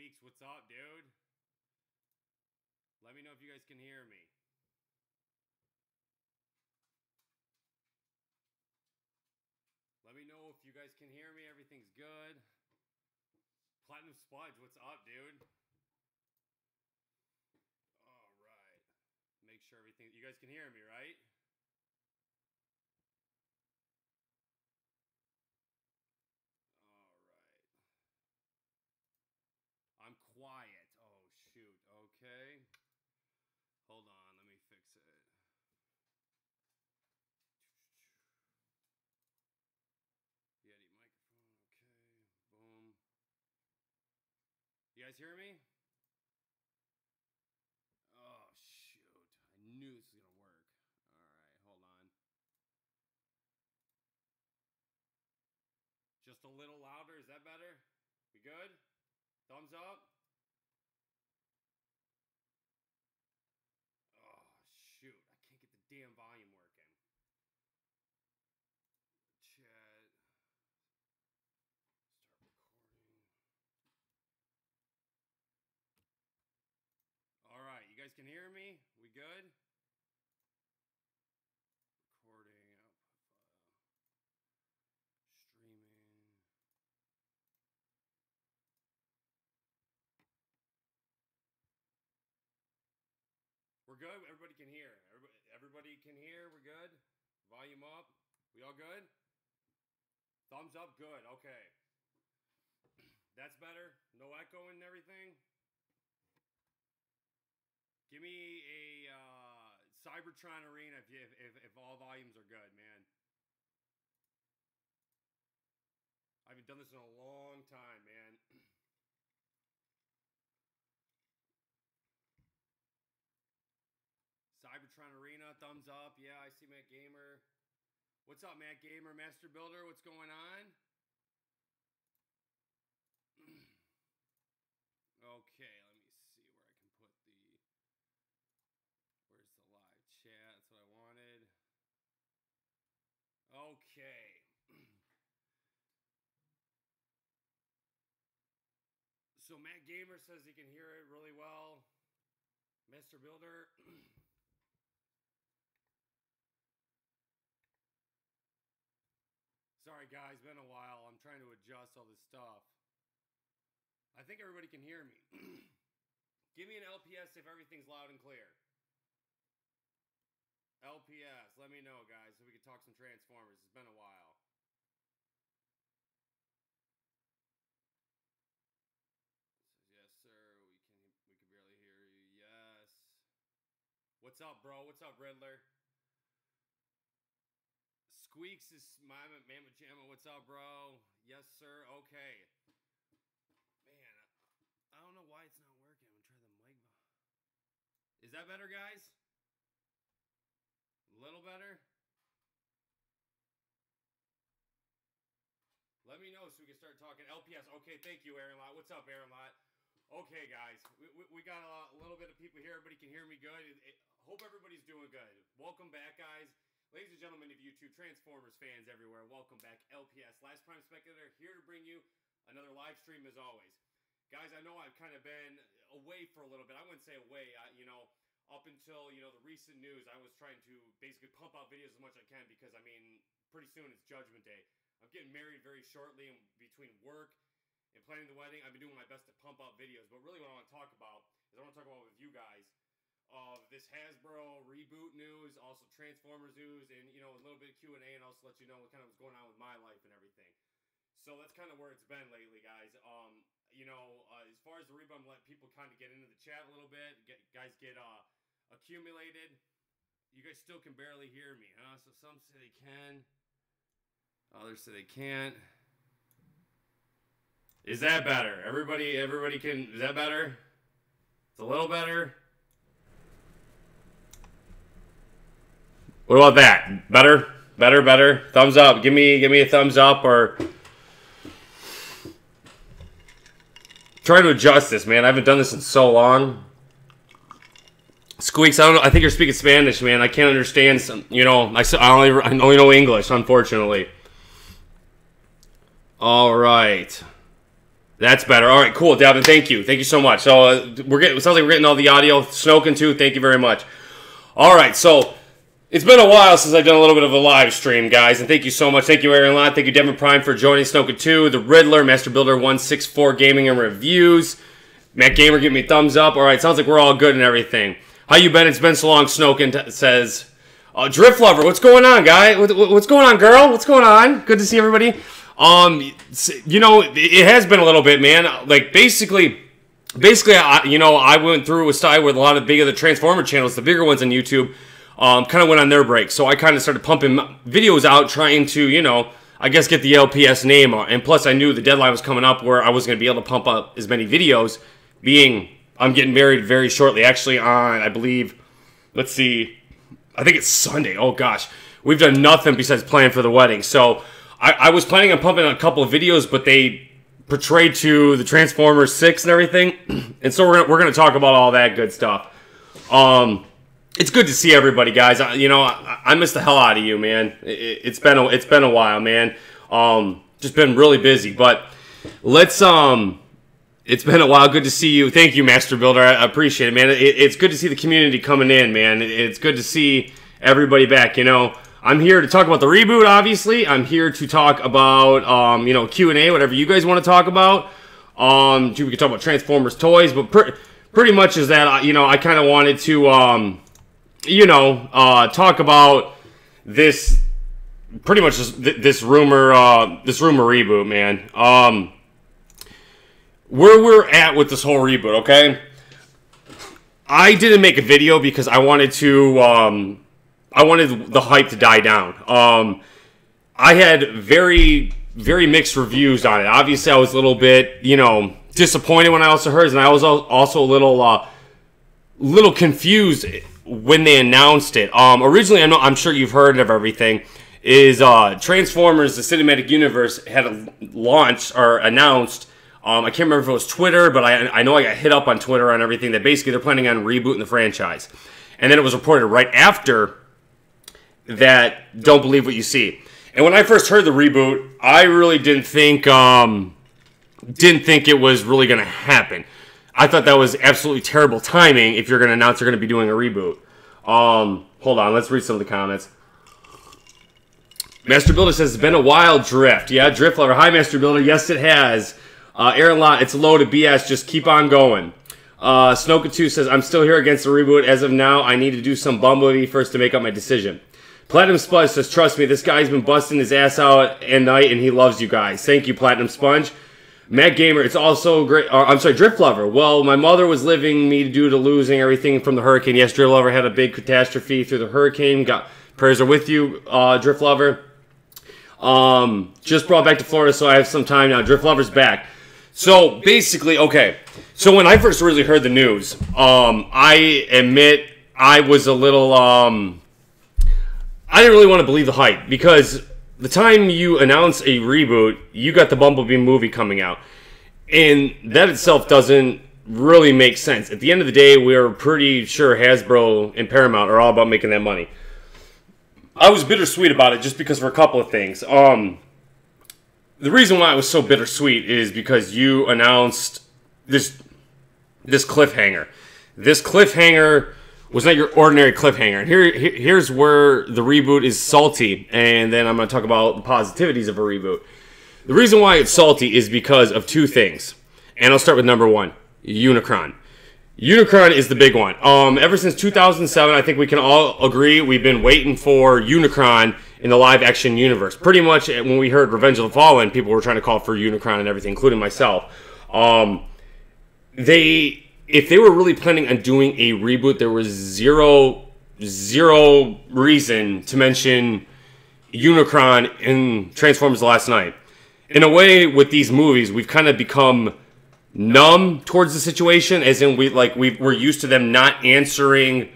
Squeaks, what's up, dude? Let me know if you guys can hear me. Let me know if you guys can hear me. Everything's good. Platinum Spudge, what's up, dude? All right. Make sure everything... You guys can hear me, right? I'm quiet. Oh, shoot. Okay. Hold on. Let me fix it. Yeti microphone. Okay. Boom. You guys hear me? Oh, shoot. I knew this was going to work. All right. Hold on. Just a little louder. Is that better? We good? Thumbs up. Oh, shoot. I can't get the damn volume working. Chat. Start recording. All right. You guys can hear me? We good? Recording. Output file. Streaming. We're good? Everybody can hear. Everybody can hear? We're good? Volume up? We all good? Thumbs up? Good. Okay. That's better? No echoing and everything? Give me a Cybertron Arena if all volumes are good, man. I haven't done this in a long time, man. Cybertron Arena, thumbs up. Yeah, I see Matt Gamer. What's up, Matt Gamer, Master Builder? What's going on? Okay, let me see where I can put the... Where's the live chat? That's what I wanted. Okay. So Matt Gamer says he can hear it really well. Master Builder... Sorry, guys, been a while. I'm trying to adjust all this stuff. I think everybody can hear me. Give me an LPS if everything's loud and clear. LPS, let me know, guys, so we can talk some Transformers. It's been a while. Says, yes, sir. We can barely hear you. Yes. What's up, bro? What's up, Riddler? Squeaks is Mama Jamma. What's up, bro? Yes, sir. Okay. Man, I don't know why it's not working. I'm gonna try the mic. Is that better, guys? A little better? Let me know so we can start talking. LPS. Okay, thank you, Aaron Lott. What's up, Aaron Lott? Okay, guys. We got a little bit of people here. Everybody can hear me good. Hope everybody's doing good. Welcome back, guys. Ladies and gentlemen of YouTube, Transformers fans everywhere, welcome back. LPS, Last Prime Speculator, here to bring you another live stream as always. Guys, I know I've kind of been away for a little bit. I wouldn't say away, up until, the recent news, I was trying to basically pump out videos as much as I can because, pretty soon it's Judgment Day. I'm getting married very shortly, and between work and planning the wedding, I've been doing my best to pump out videos. But really what I want to talk about is I want to talk about with you guys this Hasbro Reboot news, also Transformers news, and, a little bit of Q&A, and also let you know what kind of was going on with my life and everything. So that's kind of where it's been lately, guys. As far as the Reboot, I'm letting people kind of get into the chat a little bit. Guys get accumulated. You guys still can barely hear me, huh? So some say they can. Others say they can't. Is that better? Everybody can... Is that better? It's a little better. What about that? Better? Better? Thumbs up. Give me a thumbs up or... Try to adjust this, man. I haven't done this in so long. Squeaks, I don't know. I think you're speaking Spanish, man. I can't understand some, I only know English, unfortunately. All right. That's better. All right, cool, Devin. Thank you. Thank you so much. So it sounds like we're getting all the audio. Snoken too. Thank you very much. All right, so it's been a while since I've done a little bit of a live stream, guys, and thank you so much. Thank you, Aaron Lott. Thank you, Devin Prime, for joining Snoken 2, The Riddler, Master Builder 164 Gaming and Reviews. Matt Gamer, give me a thumbs up. All right, sounds like we're all good and everything. How you been? It's been so long, Snoken says. Drift Lover, what's going on, guy? What's going on, girl? What's going on? Good to see everybody. You know, it has been a little bit, man. Like, basically, I went through a style with a lot of the Transformer channels, the bigger ones on YouTube, kind of went on their break. So I kind of started pumping videos out, trying to, you know, I guess get the LPS name on. And plus, I knew the deadline was coming up where I wasn't going to be able to pump up as many videos, being I'm getting married very shortly. Actually, on, I believe, let's see, I think it's Sunday. Oh, gosh. We've done nothing besides plan for the wedding. So I was planning on pumping a couple of videos, but they portrayed to the Transformers 6 and everything. And so we're gonna talk about all that good stuff. It's good to see everybody, guys. I miss the hell out of you, man. It's been a while, man. Just been really busy, but let's it's been a while. Good to see you. Thank you, Master Builder. I appreciate it, man. It's good to see the community coming in, man. It's good to see everybody back. You know, I'm here to talk about the reboot, obviously. I'm here to talk about, you know, Q&A, whatever you guys want to talk about. We can talk about Transformers toys, but pretty much is that, you know, I kind of wanted to, you know, talk about this, pretty much this rumor reboot, man. Where we're at with this whole reboot, okay? I didn't make a video because I wanted to, I wanted the hype to die down. I had very, very mixed reviews on it. Obviously, I was a little bit, you know, disappointed when I also heard it, and I was also a little confused when they announced it. Originally, I'm sure you've heard of everything, is Transformers, the Cinematic Universe, had launched or announced, I can't remember if it was Twitter, but I know I got hit up on Twitter on everything, that basically they're planning on rebooting the franchise. And then it was reported right after that, don't believe what you see. And when I first heard the reboot, I really didn't think it was really going to happen. I thought that was absolutely terrible timing if you're going to announce you're going to be doing a reboot. Hold on, let's read some of the comments. Master Builder says, it's been a while, Drift. Yeah, Drift Lover. Hi, Master Builder. Yes, it has. Aaron Lott, it's a load of BS. Just keep on going. Snoka2 says, I'm still here against the reboot. As of now, I need to do some Bumblebee first to make up my decision. Platinum Sponge says, trust me, this guy's been busting his ass out at night, and he loves you guys. Thank you, Platinum Sponge. Matt Gamer, it's also great. I'm sorry, Drift Lover. Well, my mother was living me due to losing everything from the hurricane. Yes, Drift Lover had a big catastrophe through the hurricane. Prayers are with you, Drift Lover. Just brought back to Florida, so I have some time now. Drift Lover's back. So, basically, okay. So, when I first really heard the news, I admit I was a little, I didn't really want to believe the hype, because the time you announce a reboot, you got the Bumblebee movie coming out. And that itself doesn't really make sense. At the end of the day, we're pretty sure Hasbro and Paramount are all about making that money. I was bittersweet about it just because for a couple of things. The reason why it was so bittersweet is because you announced this cliffhanger. This cliffhanger was not your ordinary cliffhanger. And here's where the reboot is salty, and then I'm going to talk about the positivities of a reboot. The reason why it's salty is because of two things. And I'll start with number one, Unicron. Unicron is the big one. Ever since 2007, I think we can all agree we've been waiting for Unicron in the live-action universe. Pretty much when we heard Revenge of the Fallen, people were trying to call for Unicron and everything, including myself. If they were really planning on doing a reboot, there was zero reason to mention Unicron in Transformers Last Night. In a way, with these movies, we've kind of become numb towards the situation, as in we're used to them not answering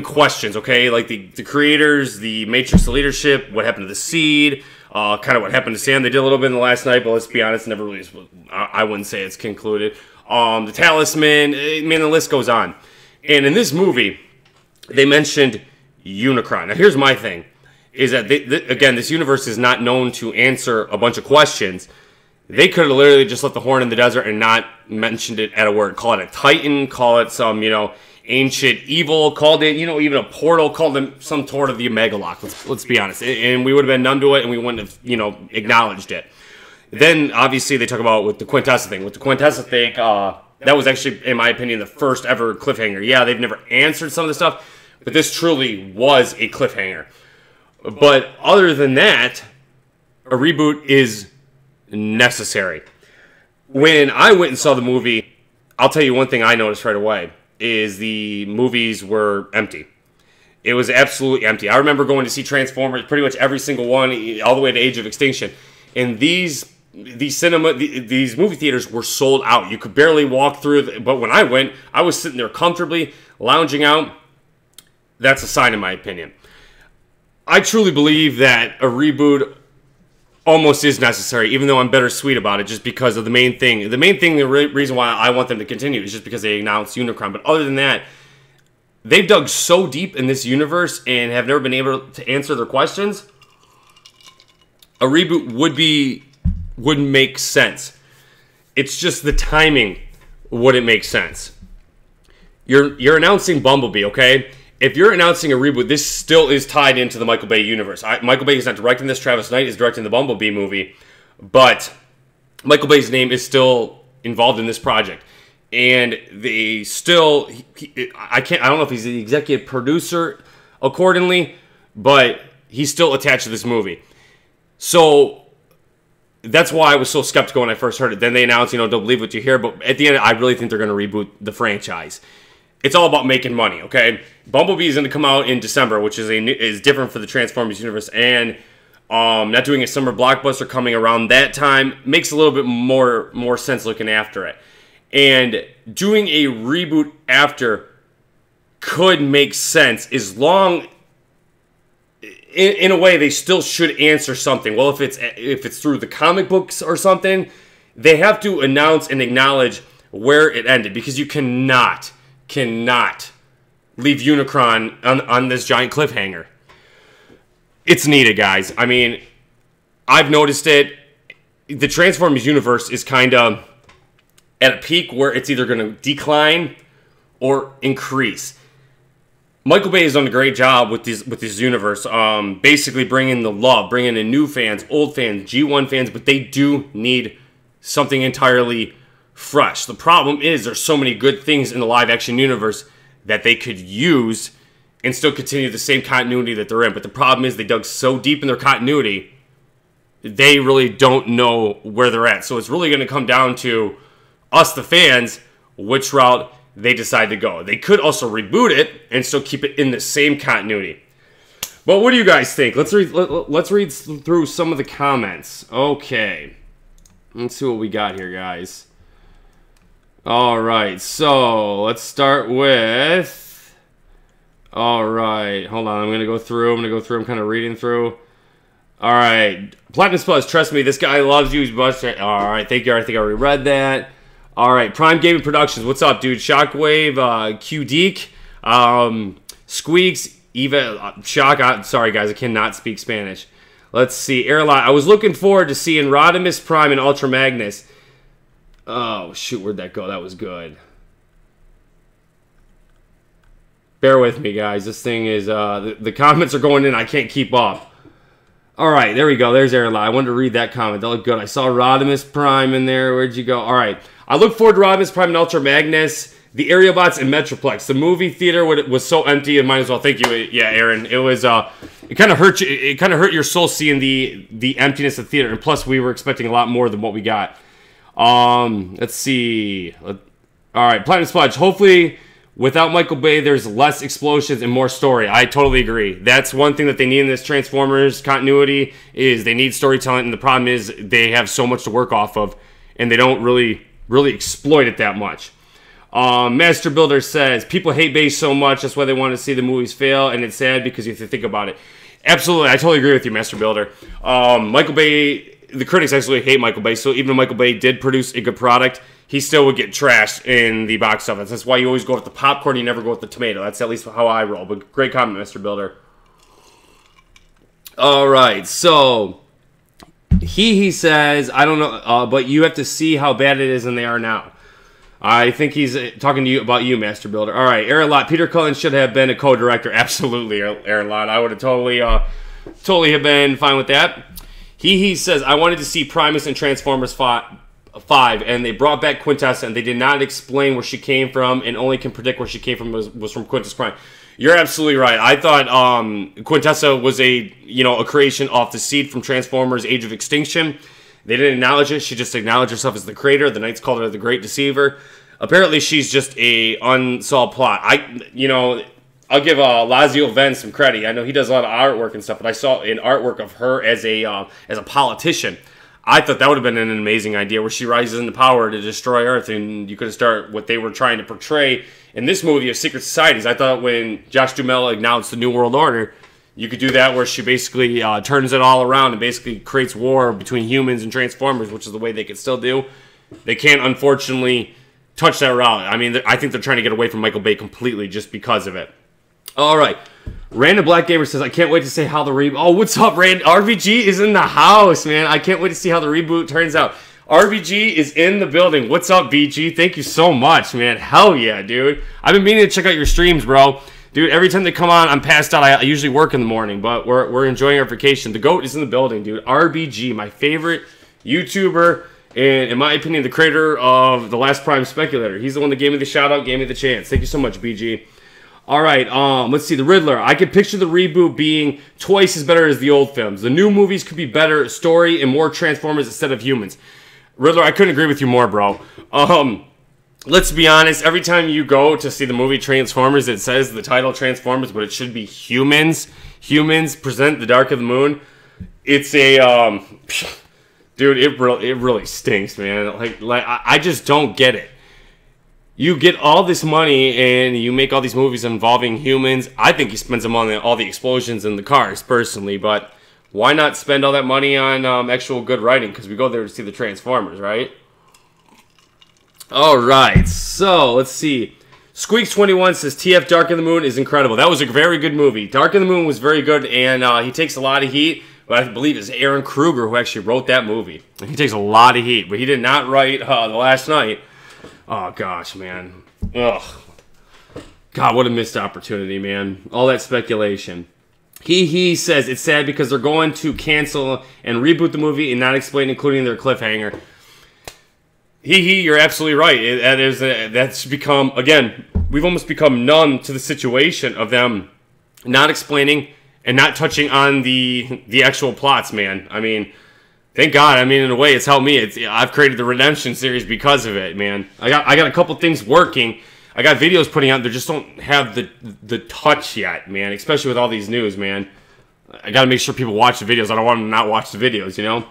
questions, okay? Like the creators, the Matrix, the leadership, what happened to the Seed, kind of what happened to Sam. They did a little bit in the Last Night, but let's be honest, never really, I wouldn't say it's concluded. The Talisman, man, the list goes on. And in this movie, they mentioned Unicron. Now, here's my thing, is that, again, this universe is not known to answer a bunch of questions. They could have literally just left the horn in the desert and not mentioned it at a word. Call it a titan, call it some, ancient evil, called it, even a portal, called them some sort of the Omega-lock, let's be honest. And we would have been numb to it, and we wouldn't have, acknowledged it. Then, obviously, they talk about with the Quitnessa thing. With the Quitnessa thing, that was actually, in my opinion, the first ever cliffhanger. Yeah, they've never answered some of the stuff, but this truly was a cliffhanger. But other than that, a reboot is necessary. When I went and saw the movie, I'll tell you one thing I noticed right away, is the movies were empty. It was absolutely empty. I remember going to see Transformers, pretty much every single one, all the way to Age of Extinction. And these movie theaters were sold out. You could barely walk through, but when I went, I was sitting there comfortably, lounging out. That's a sign, in my opinion. I truly believe that a reboot almost is necessary, even though I'm bittersweet about it, just because of the main thing. The main thing, the reason why I want them to continue is just because they announced Unicron. But other than that, they've dug so deep in this universe and have never been able to answer their questions. A reboot wouldn't make sense. It's just the timing wouldn't make sense. You're announcing Bumblebee, okay? If you're announcing a reboot, this still is tied into the Michael Bay universe. Michael Bay is not directing this. Travis Knight is directing the Bumblebee movie. But Michael Bay's name is still involved in this project. And they still... I don't know if he's the executive producer accordingly, but he's still attached to this movie. So that's why I was so skeptical when I first heard it. Then they announced, don't believe what you hear. But at the end, I really think they're going to reboot the franchise. It's all about making money, okay? Bumblebee is going to come out in December, which is different for the Transformers universe, and not doing a summer blockbuster coming around that time makes a little bit more sense looking after it. And doing a reboot after could make sense as long, in a way, they still should answer something. Well, if it's through the comic books or something, they have to announce and acknowledge where it ended, because you cannot leave Unicron on this giant cliffhanger. It's needed, guys. I mean, I've noticed it. The Transformers universe is kind of at a peak where it's either going to decline or increase. Michael Bay has done a great job with this universe, basically bringing the love, bringing in new fans, old fans, G1 fans, but they do need something entirely fresh. The problem is there's so many good things in the live-action universe that they could use and still continue the same continuity that they're in. But the problem is they dug so deep in their continuity, they really don't know where they're at. So it's really going to come down to us, the fans, which route they decide to go. They could also reboot it and still keep it in the same continuity. But what do you guys think? Let's read through some of the comments. Okay. Let's see what we got here, guys. Alright, so let's start with... Alright, hold on, I'm going to go through, I'm kind of reading through. Alright, Platinum Plus, trust me, this guy loves you. Alright, thank you, I think I already read that. Alright, Prime Gaming Productions, what's up, dude? Shockwave, Q-Deek, Squeaks, Eva, Shock, sorry guys, I cannot speak Spanish. Let's see, Airline, I was looking forward to seeing Rodimus Prime and Ultra Magnus. Oh, shoot, where'd that go? That was good. Bear with me, guys. This thing is, the comments are going in. I can't keep up. All right, there we go. There's Aaron. I wanted to read that comment. That looked good. I saw Rodimus Prime in there. Where'd you go? All right. I look forward to Rodimus Prime and Ultra Magnus, the Aerobots, and Metroplex. The movie theater was so empty, and might as well. Thank you. Yeah, Aaron. It was, it kind of hurt you. It kind of hurt your soul seeing the emptiness of the theater. And plus, we were expecting a lot more than what we got. Let's see. All right, Platinum Spludge. Hopefully, without Michael Bay, there's less explosions and more story. I totally agree. That's one thing that they need in this Transformers continuity is they need storytelling, and the problem is they have so much to work off of, and they don't really exploit it that much. Master Builder says, people hate Bay so much, that's why they want to see the movies fail, and it's sad because you have to think about it. Absolutely, I totally agree with you, Master Builder. Michael Bay... The critics actually hate Michael Bay, so even if Michael Bay did produce a good product, he still would get trashed in the box office. That's why you always go with the popcorn, you never go with the tomato. That's at least how I roll. But great comment, Mr. Builder. Alright, so He says, I don't know, but you have to see how bad it is, and they are now. I think he's talking to you about you, Master Builder. All right, Aaron Lott. Peter Cullen should have been a co-director. Absolutely, Aaron Lott. I would have totally have been fine with that. He says, I wanted to see Primus and Transformers 5, and they brought back Quitnessa, and they did not explain where she came from, and only can predict where she came from was from Quintus Prime. You're absolutely right. I thought Quitnessa was a creation off the seed from Transformers Age of Extinction. They didn't acknowledge it. She just acknowledged herself as the creator. The Knights called her the Great Deceiver. Apparently, she's just a unsolved plot. I'll give Lazio Venn some credit. I know he does a lot of artwork and stuff, but I saw an artwork of her as a politician. I thought that would have been an amazing idea, where she rises into power to destroy Earth, and you could have started what they were trying to portray in this movie of secret societies. I thought when Josh Duhamel acknowledged the New World Order, you could do that where she basically turns it all around and basically creates war between humans and Transformers, which is the way they could still do. They can't, unfortunately, touch that route. I mean, I think they're trying to get away from Michael Bay completely just because of it. All right. Random Black Gamer says, I can't wait to see how the reboot... Oh, what's up, Rand? RBG is in the house, man. I can't wait to see how the reboot turns out. RBG is in the building. What's up, BG? Thank you so much, man. Hell yeah, dude. I've been meaning to check out your streams, bro. Dude, every time they come on, I'm passed out. I usually work in the morning, but we're enjoying our vacation. The GOAT is in the building, dude. RBG, my favorite YouTuber, and in my opinion, the creator of the Last Prime Speculator. He's the one that gave me the shout-out, gave me the chance. Thank you so much, BG. All right, let's see. The Riddler. I could picture the reboot being twice as better as the old films. The new movies could be better story and more Transformers instead of humans. Riddler, I couldn't agree with you more, bro. Let's be honest. Every time you go to see the movie Transformers, it says the title Transformers, but it should be Humans. Humans present the Dark of the Moon. It's a dude. It really stinks, man. Like I just don't get it. You get all this money and you make all these movies involving humans. I think you spend some money on all the explosions in the cars, personally. But why not spend all that money on actual good writing? Because we go there to see the Transformers, right? All right, so let's see. Squeaks21 says, TF Dark of the Moon is incredible. That was a very good movie. Dark of the Moon was very good, and he takes a lot of heat. But I believe it's Aaron Kruger who actually wrote that movie. And he takes a lot of heat, but he did not write The Last Night. Oh, gosh, man. Ugh. God, what a missed opportunity, man. All that speculation. He says it's sad because they're going to cancel and reboot the movie and not explain, including their cliffhanger. You're absolutely right. That's become, again, we've almost become numb to the situation of them not explaining and not touching on the actual plots, man. I mean, thank God. I mean, in a way, it's helped me. I've created the Redemption series because of it, man. I got a couple things working. I got videos putting out. They just don't have the touch yet, man. Especially with all these news, man. I got to make sure people watch the videos. I don't want them to not watch the videos, you know?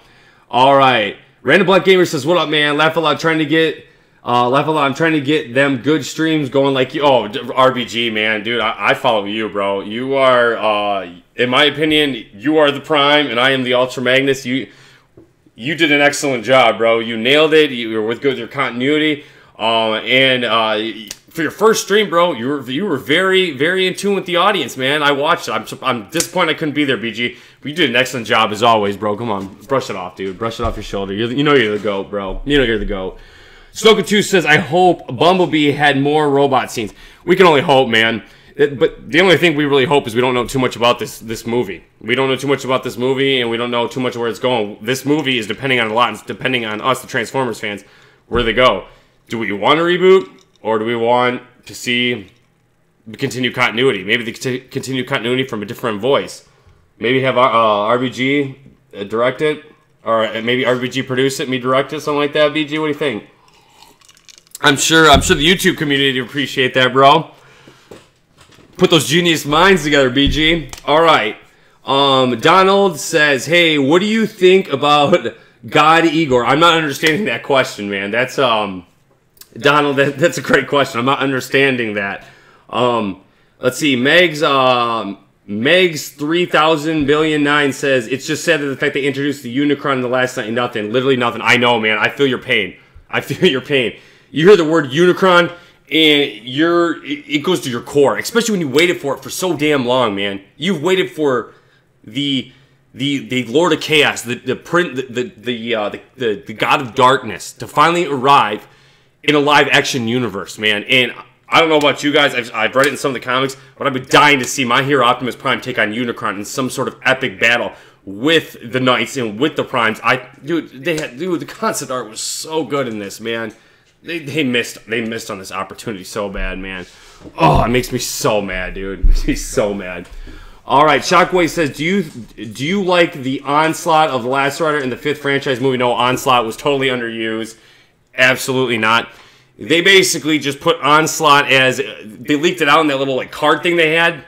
All right. Random Black Gamer says, what up, man? Laugh a lot. I'm trying to get them good streams going like you. Oh, RBG, man. Dude, I follow you, bro. You are, in my opinion, you are the Prime, and I am the Ultra Magnus. You did an excellent job, bro. You nailed it. You were with your continuity. For your first stream, bro, you were very, very in tune with the audience, man. I watched it. I'm disappointed I couldn't be there, BG. But you did an excellent job as always, bro. Come on, brush it off, dude. Brush it off your shoulder. You know you're the GOAT, bro. You know you're the GOAT. Snoka2 says, I hope Bumblebee had more robot scenes. We can only hope, man. But the only thing we really hope is we don't know too much about this movie. We don't know too much about this movie, and we don't know too much where it's going. This movie is depending on a lot. It's depending on us, the Transformers fans, where they go. Do we want a reboot, or do we want to see the continued continuity? Maybe the continued continuity from a different voice. Maybe have RBG direct it, or maybe RBG produce it, me direct it, something like that. BG, what do you think? I'm sure the YouTube community would appreciate that, bro. Put those genius minds together, BG. All right. Donald says, hey, what do you think about God Igor? I'm not understanding that question, man. That's Donald, that's a great question. I'm not understanding that. Let's see. Megs 3000 billion 9 says, it's just sad that the fact they introduced the Unicron in the Last Night and nothing. Literally nothing. I know, man. I feel your pain. I feel your pain. You hear the word Unicron, and it goes to your core, especially when you waited for it for so damn long, man. You've waited for the the Lord of Chaos, the God of Darkness, to finally arrive in a live action universe, man. And I don't know about you guys, I've read it in some of the comics, but I've been dying to see my hero Optimus Prime take on Unicron in some sort of epic battle with the Knights and with the Primes. Dude, the concept art was so good in this, man. They missed on this opportunity so bad, man. Oh, it makes me so mad, dude. It makes me so mad. All right, Shockwave says, do you like the onslaught of the Last Rider in the 5th franchise movie? No, Onslaught was totally underused. Absolutely not. They basically just put Onslaught as, they leaked it out in that little like card thing they had,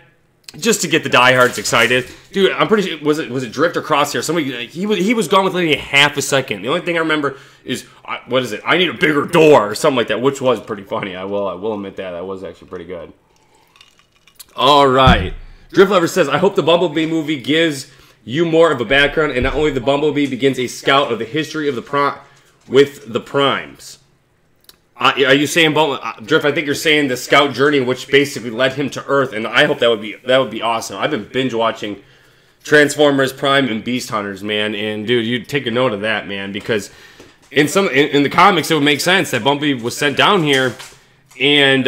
just to get the diehards excited. Dude, I'm pretty sure, was it Drift or Crosshair? Somebody, he was gone within half a second. The only thing I remember is, what is it? I need a bigger door or something like that, which was pretty funny. I will admit that. That was actually pretty good. All right. Drift Lover says, I hope the Bumblebee movie gives you more of a background, and not only the Bumblebee begins a scout of the history of with the Primes. Are you saying, Drift? I think you're saying the scout journey, which basically led him to Earth, and I hope that would be awesome. I've been binge watching Transformers Prime and Beast Hunters, man, and dude, you take a note of that, man, because in the comics it would make sense that Bumblebee was sent down here. And,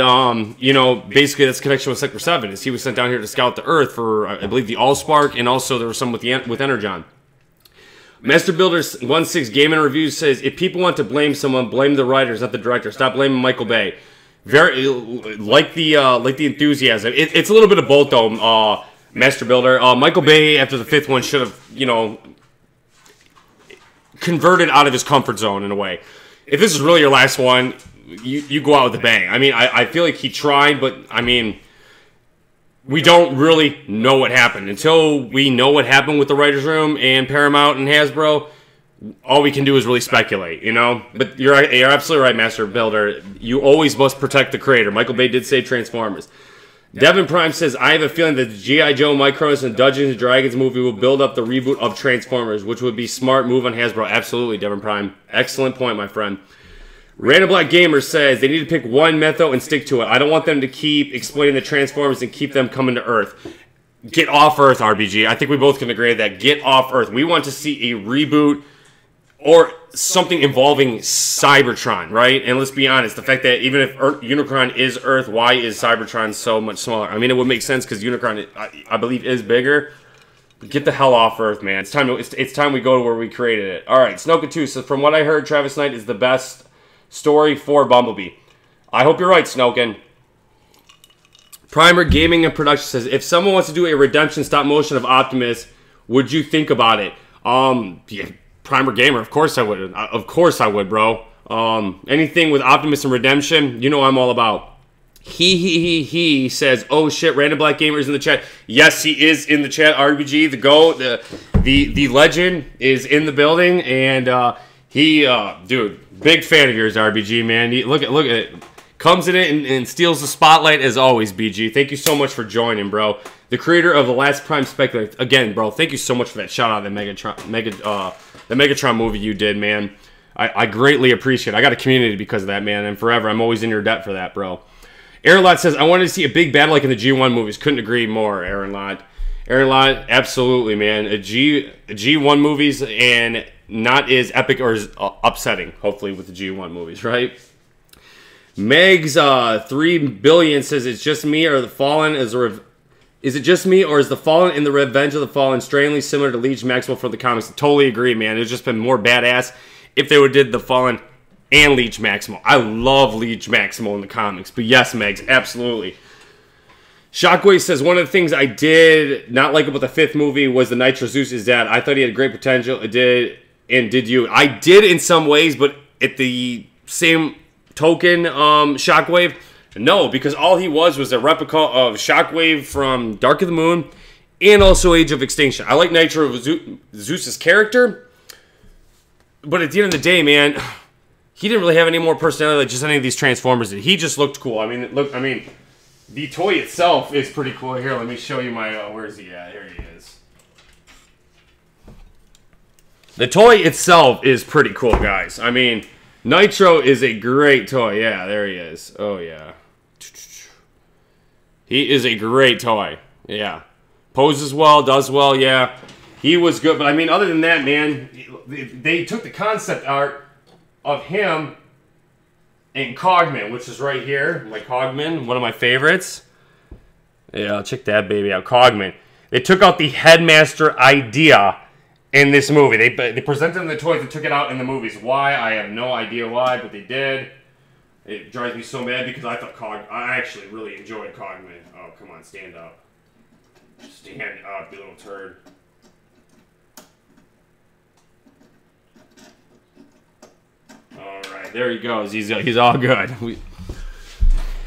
you know, basically that's connection with Sector 7, is he was sent down here to scout the Earth for, I believe, the Allspark, and also there was some with Energon. Master Builder 16 Game and Reviews says, if people want to blame someone, blame the writers, not the director. Stop blaming Michael Bay. Very, like the enthusiasm. It's a little bit of both, though, Master Builder. Michael Bay, after the 5th one, should have, you know, converted out of his comfort zone in a way. If this is really your last one, you go out with a bang. I mean, I feel like he tried, but, I mean, we don't really know what happened. Until we know what happened with the writer's room and Paramount and Hasbro, all we can do is really speculate, you know? But you're absolutely right, Master Builder. You always must protect the creator. Michael Bay did say Transformers. Devin Prime says, I have a feeling that the G.I. Joe, Micros, and Dungeons & Dragons movie will build up the reboot of Transformers, which would be a smart move on Hasbro. Absolutely, Devin Prime. Excellent point, my friend. Random Black Gamer says they need to pick one method and stick to it. I don't want them to keep explaining the Transformers and keep them coming to Earth. Get off Earth, RBG. I think we both can agree that. Get off Earth. We want to see a reboot or something involving Cybertron, right? And let's be honest, the fact that even if Unicron is Earth, why is Cybertron so much smaller? I mean, it would make sense because Unicron, I believe, is bigger. But get the hell off Earth, man. It's time we go to where we created it. All right, Snoka2. So from what I heard, Travis Knight is the best story for Bumblebee. I hope you're right, Snoken. Primer Gaming and Production says, if someone wants to do a redemption stop motion of Optimus, would you think about it? Yeah, Primer Gamer, of course I would. Of course I would, bro. Anything with Optimus and redemption, you know I'm all about. He says, oh shit, Random Black Gamer is in the chat. Yes, he is in the chat. RBG, the GOAT, the legend is in the building, and dude, big fan of yours, RBG, man. Look at it. Comes in it and steals the spotlight as always, BG. Thank you so much for joining, bro. The creator of the Last Prime Speculator. Again, bro, thank you so much for that shout out, the Megatron movie you did, man. I greatly appreciate it. I got a community because of that, man, and forever. I'm always in your debt for that, bro. Aaron Lott says, I wanted to see a big battle like in the G1 movies. Couldn't agree more, Aaron Lott. Aaron Lott, absolutely, man. A G1 movies and not as epic or as upsetting, hopefully, with the G1 movies, right? Megs 3 billion says, it's just me or the Fallen is it just me or is the Fallen in the Revenge of the Fallen strangely similar to Leech Maxwell from the comics? Totally agree, man. It's just been more badass if they would did the Fallen and Leech Maximal. I love Leech Maximal in the comics, but yes, Megs, absolutely. Shockwave says, one of the things I did not like about the 5th movie was the Nitro Zeus is dad. I thought he had great potential. It did, and did you? I did in some ways, but at the same token, Shockwave, no, because all he was a replica of Shockwave from Dark of the Moon and also Age of Extinction. I like Nitro Zeus's character, but at the end of the day, man, he didn't really have any more personality like just any of these Transformers did. He just looked cool. I mean, the toy itself is pretty cool. Here, let me show you my, where is he at? Here he is. The toy itself is pretty cool, guys. I mean, Nitro is a great toy. Yeah, there he is. Oh, yeah. He is a great toy. Yeah. Poses well, does well, yeah. He was good, but I mean, other than that, man, they took the concept art of him and Cogman, which is right here. My Cogman, one of my favorites. Yeah, check that baby out. Cogman. They took out the Headmaster idea in this movie. They presented them the toys and took it out in the movies. Why? I have no idea why, but they did. It drives me so mad because I actually really enjoyed Cogman. Oh, come on, stand up. Stand up, you little turd. Alright, there he goes. He's all good.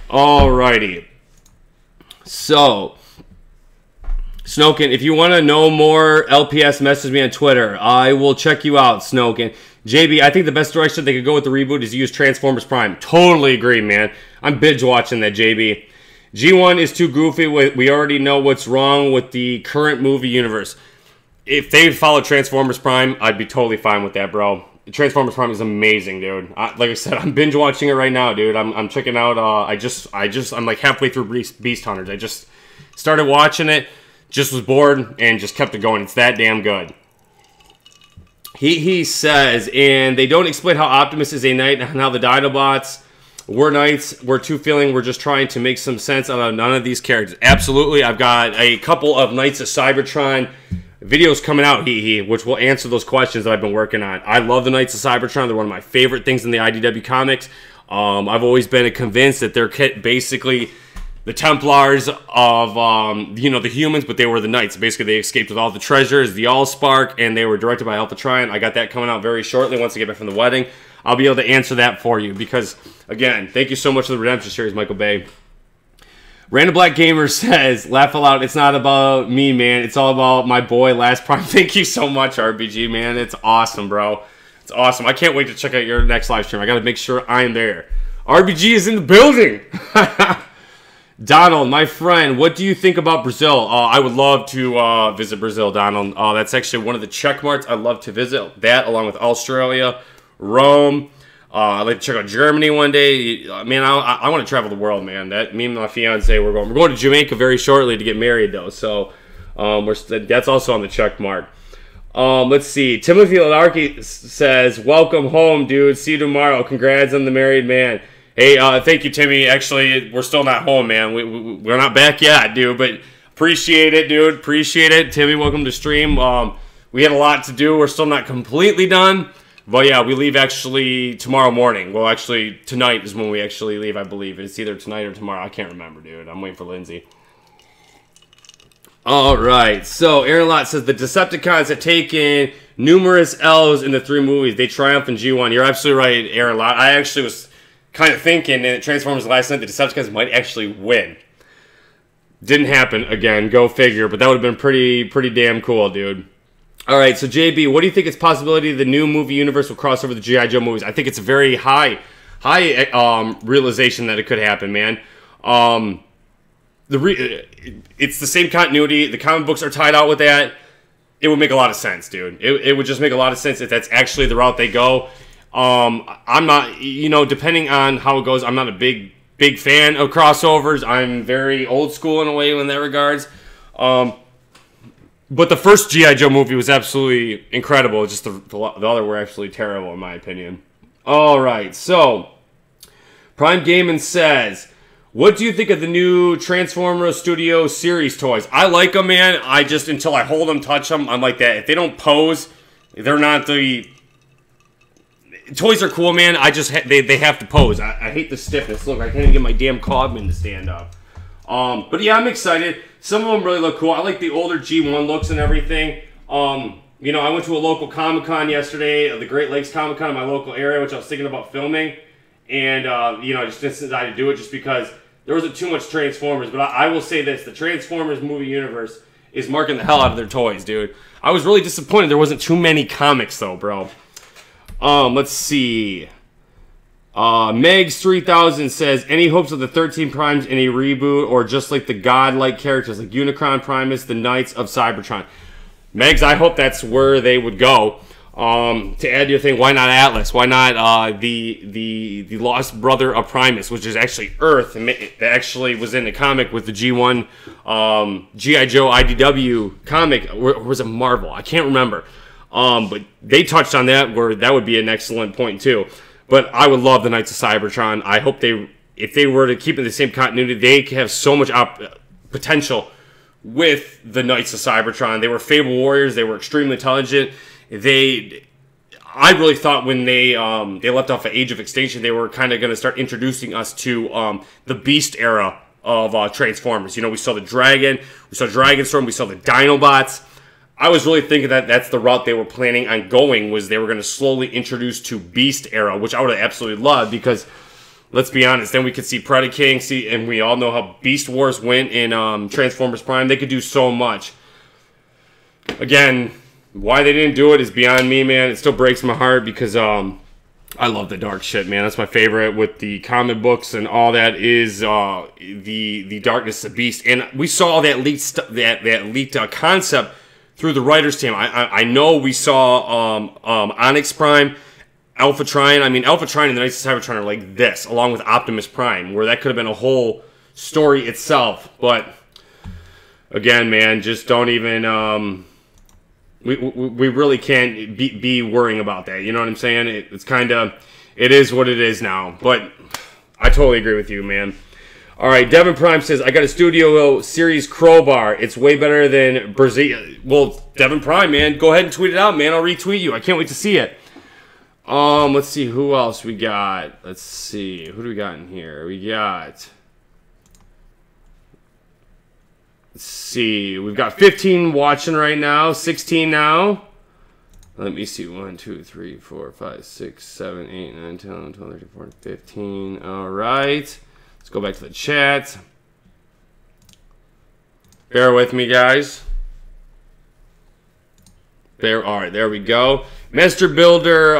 Alrighty. So, Snoken, if you want to know more LPS, message me on Twitter. I will check you out, Snoken. JB, I think the best direction they could go with the reboot is to use Transformers Prime. Totally agree, man. I'm binge watching that, JB. G1 is too goofy. We already know what's wrong with the current movie universe. If they followed Transformers Prime, I'd be totally fine with that, bro. Transformers Prime is amazing, dude. Like I said, I'm binge watching it right now, dude. I'm checking out. I'm like halfway through Beast Hunters. I just started watching it, just was bored, and just kept it going. It's that damn good. He says, and they don't explain how Optimus is a knight and how the Dinobots were knights. We're too feeling we're just trying to make some sense out of none of these characters. Absolutely, I've got a couple of Knights of Cybertron videos coming out, which will answer those questions that I've been working on. I love the Knights of Cybertron. They're one of my favorite things in the IDW comics. I've always been convinced that they're basically the Templars of, the humans, but they were the Knights. Basically, they escaped with all the treasures, the Allspark, and they were directed by Alpha Trion. I got that coming out very shortly once I get back from the wedding. I'll be able to answer that for you because, again, thank you so much for the Redemption series, Michael Bay. Random Black Gamer says, laugh aloud, it's not about me, man. It's all about my boy, Last Prime. Thank you so much, RBG, man. It's awesome, bro. It's awesome. I can't wait to check out your next live stream. I got to make sure I'm there. RBG is in the building. Donald, my friend, what do you think about Brazil? I would love to visit Brazil, Donald. That's actually one of the check marks. I'd love to visit that along with Australia, Rome. I'd like to check out Germany one day. Man, I want to travel the world, man. Me and my fiance, we're going to Jamaica very shortly to get married, though. So that's also on the check mark. Let's see. Timothy Ladarki says, welcome home, dude. See you tomorrow. Congrats on the married man. Hey, thank you, Timmy. Actually, we're still not home, man. We're not back yet, dude. But appreciate it, dude. Appreciate it. Timmy, welcome to stream. We had a lot to do. We're still not completely done. But yeah, we leave actually tomorrow morning. Well, actually, tonight is when we actually leave, I believe. It's either tonight or tomorrow. I can't remember, dude. I'm waiting for Lindsay. Alright, so Aaron Lott says, the Decepticons have taken numerous L's in the 3 movies. They triumph in G1. You're absolutely right, Aaron Lott. I actually was kind of thinking in Transformers last night the Decepticons might actually win. Didn't happen, again. Go figure. But that would have been pretty damn cool, dude. Alright, so JB, what do you think it's possibility the new movie universe will cross over the G.I. Joe movies? I think it's a very high realization that it could happen, man. It's the same continuity. The comic books are tied out with that. It would make a lot of sense, dude. It would just make a lot of sense if that's actually the route they go. I'm not, depending on how it goes, I'm not a big fan of crossovers. I'm very old school in a way in that regards. But the first G.I. Joe movie was absolutely incredible. Just the other were absolutely terrible, in my opinion. Alright, so Prime Gaming says, what do you think of the new Transformers Studio series toys? I like them, man. I just, until I hold them, touch them, I'm like that. If they don't pose, they're not the... Toys are cool, man. I just, they have to pose. I hate the stiffness. Look, I can't even get my damn Cogman to stand up. But yeah, I'm excited. Some of them really look cool. I like the older G1 looks and everything. I went to a local Comic-Con yesterday, the Great Lakes Comic-Con in my local area, which I was thinking about filming. And, I just decided to do it just because there wasn't too much Transformers. But I will say this, the Transformers movie universe is marking the hell out of their toys, dude. I was really disappointed there wasn't too many comics, though, bro. Let's see. Megs 3000 says, any hopes of the 13 Primes in a reboot or just like the godlike characters like Unicron, Primus, the Knights of Cybertron? Megs, I hope that's where they would go. To add to your thing, why not Atlas? Why not the lost brother of Primus, which is actually Earth, that actually was in the comic with the G1 G.I. Joe IDW comic, or was it Marvel? I can't remember. But they touched on that, where that would be an excellent point too. But I would love the Knights of Cybertron. I hope if they were to keep it the same continuity, they could have so much potential with the Knights of Cybertron. They were Fable Warriors. They were extremely intelligent. I really thought when they left off of Age of Extinction, they were kind of going to start introducing us to the Beast era of Transformers. You know, we saw the Dragon, we saw Dragonstorm, we saw the Dinobots. I was really thinking that that's the route they were planning on going, was they were going to slowly introduce to Beast era, which I would have absolutely loved, because let's be honest, then we could see Predaking, and we all know how Beast Wars went in Transformers Prime. They could do so much. Again, why they didn't do it is beyond me, man. It still breaks my heart, because I love the dark shit, man. That's my favorite with the comic books and all that, is the darkness of Beast. And we saw that leaked that leaked concept through the writers' team. I know we saw Onyx Prime, Alpha Trion. I mean, Alpha Trion and the Knights of Cybertron are like this, along with Optimus Prime, where that could have been a whole story itself. But again, man, just don't even. We really can't be worrying about that. You know what I'm saying? It's kind of, it is what it is now. But I totally agree with you, man. All right, Devin Prime says, I got a Studio Series crowbar. It's way better than Brazil. Well, Devin Prime, man, go ahead and tweet it out, man. I'll retweet you. I can't wait to see it. Let's see who else we got. Let's see. Who do we got in here? We got... Let's see, we've got 15 watching right now, 16 now. Let me see, 1, 2, 3, 4, 5, 6, 7, 8, 9, 10, 11, 12, 13, 14, 15. All right, let's go back to the chat. Bear with me, guys. All right, there we go. Master Builder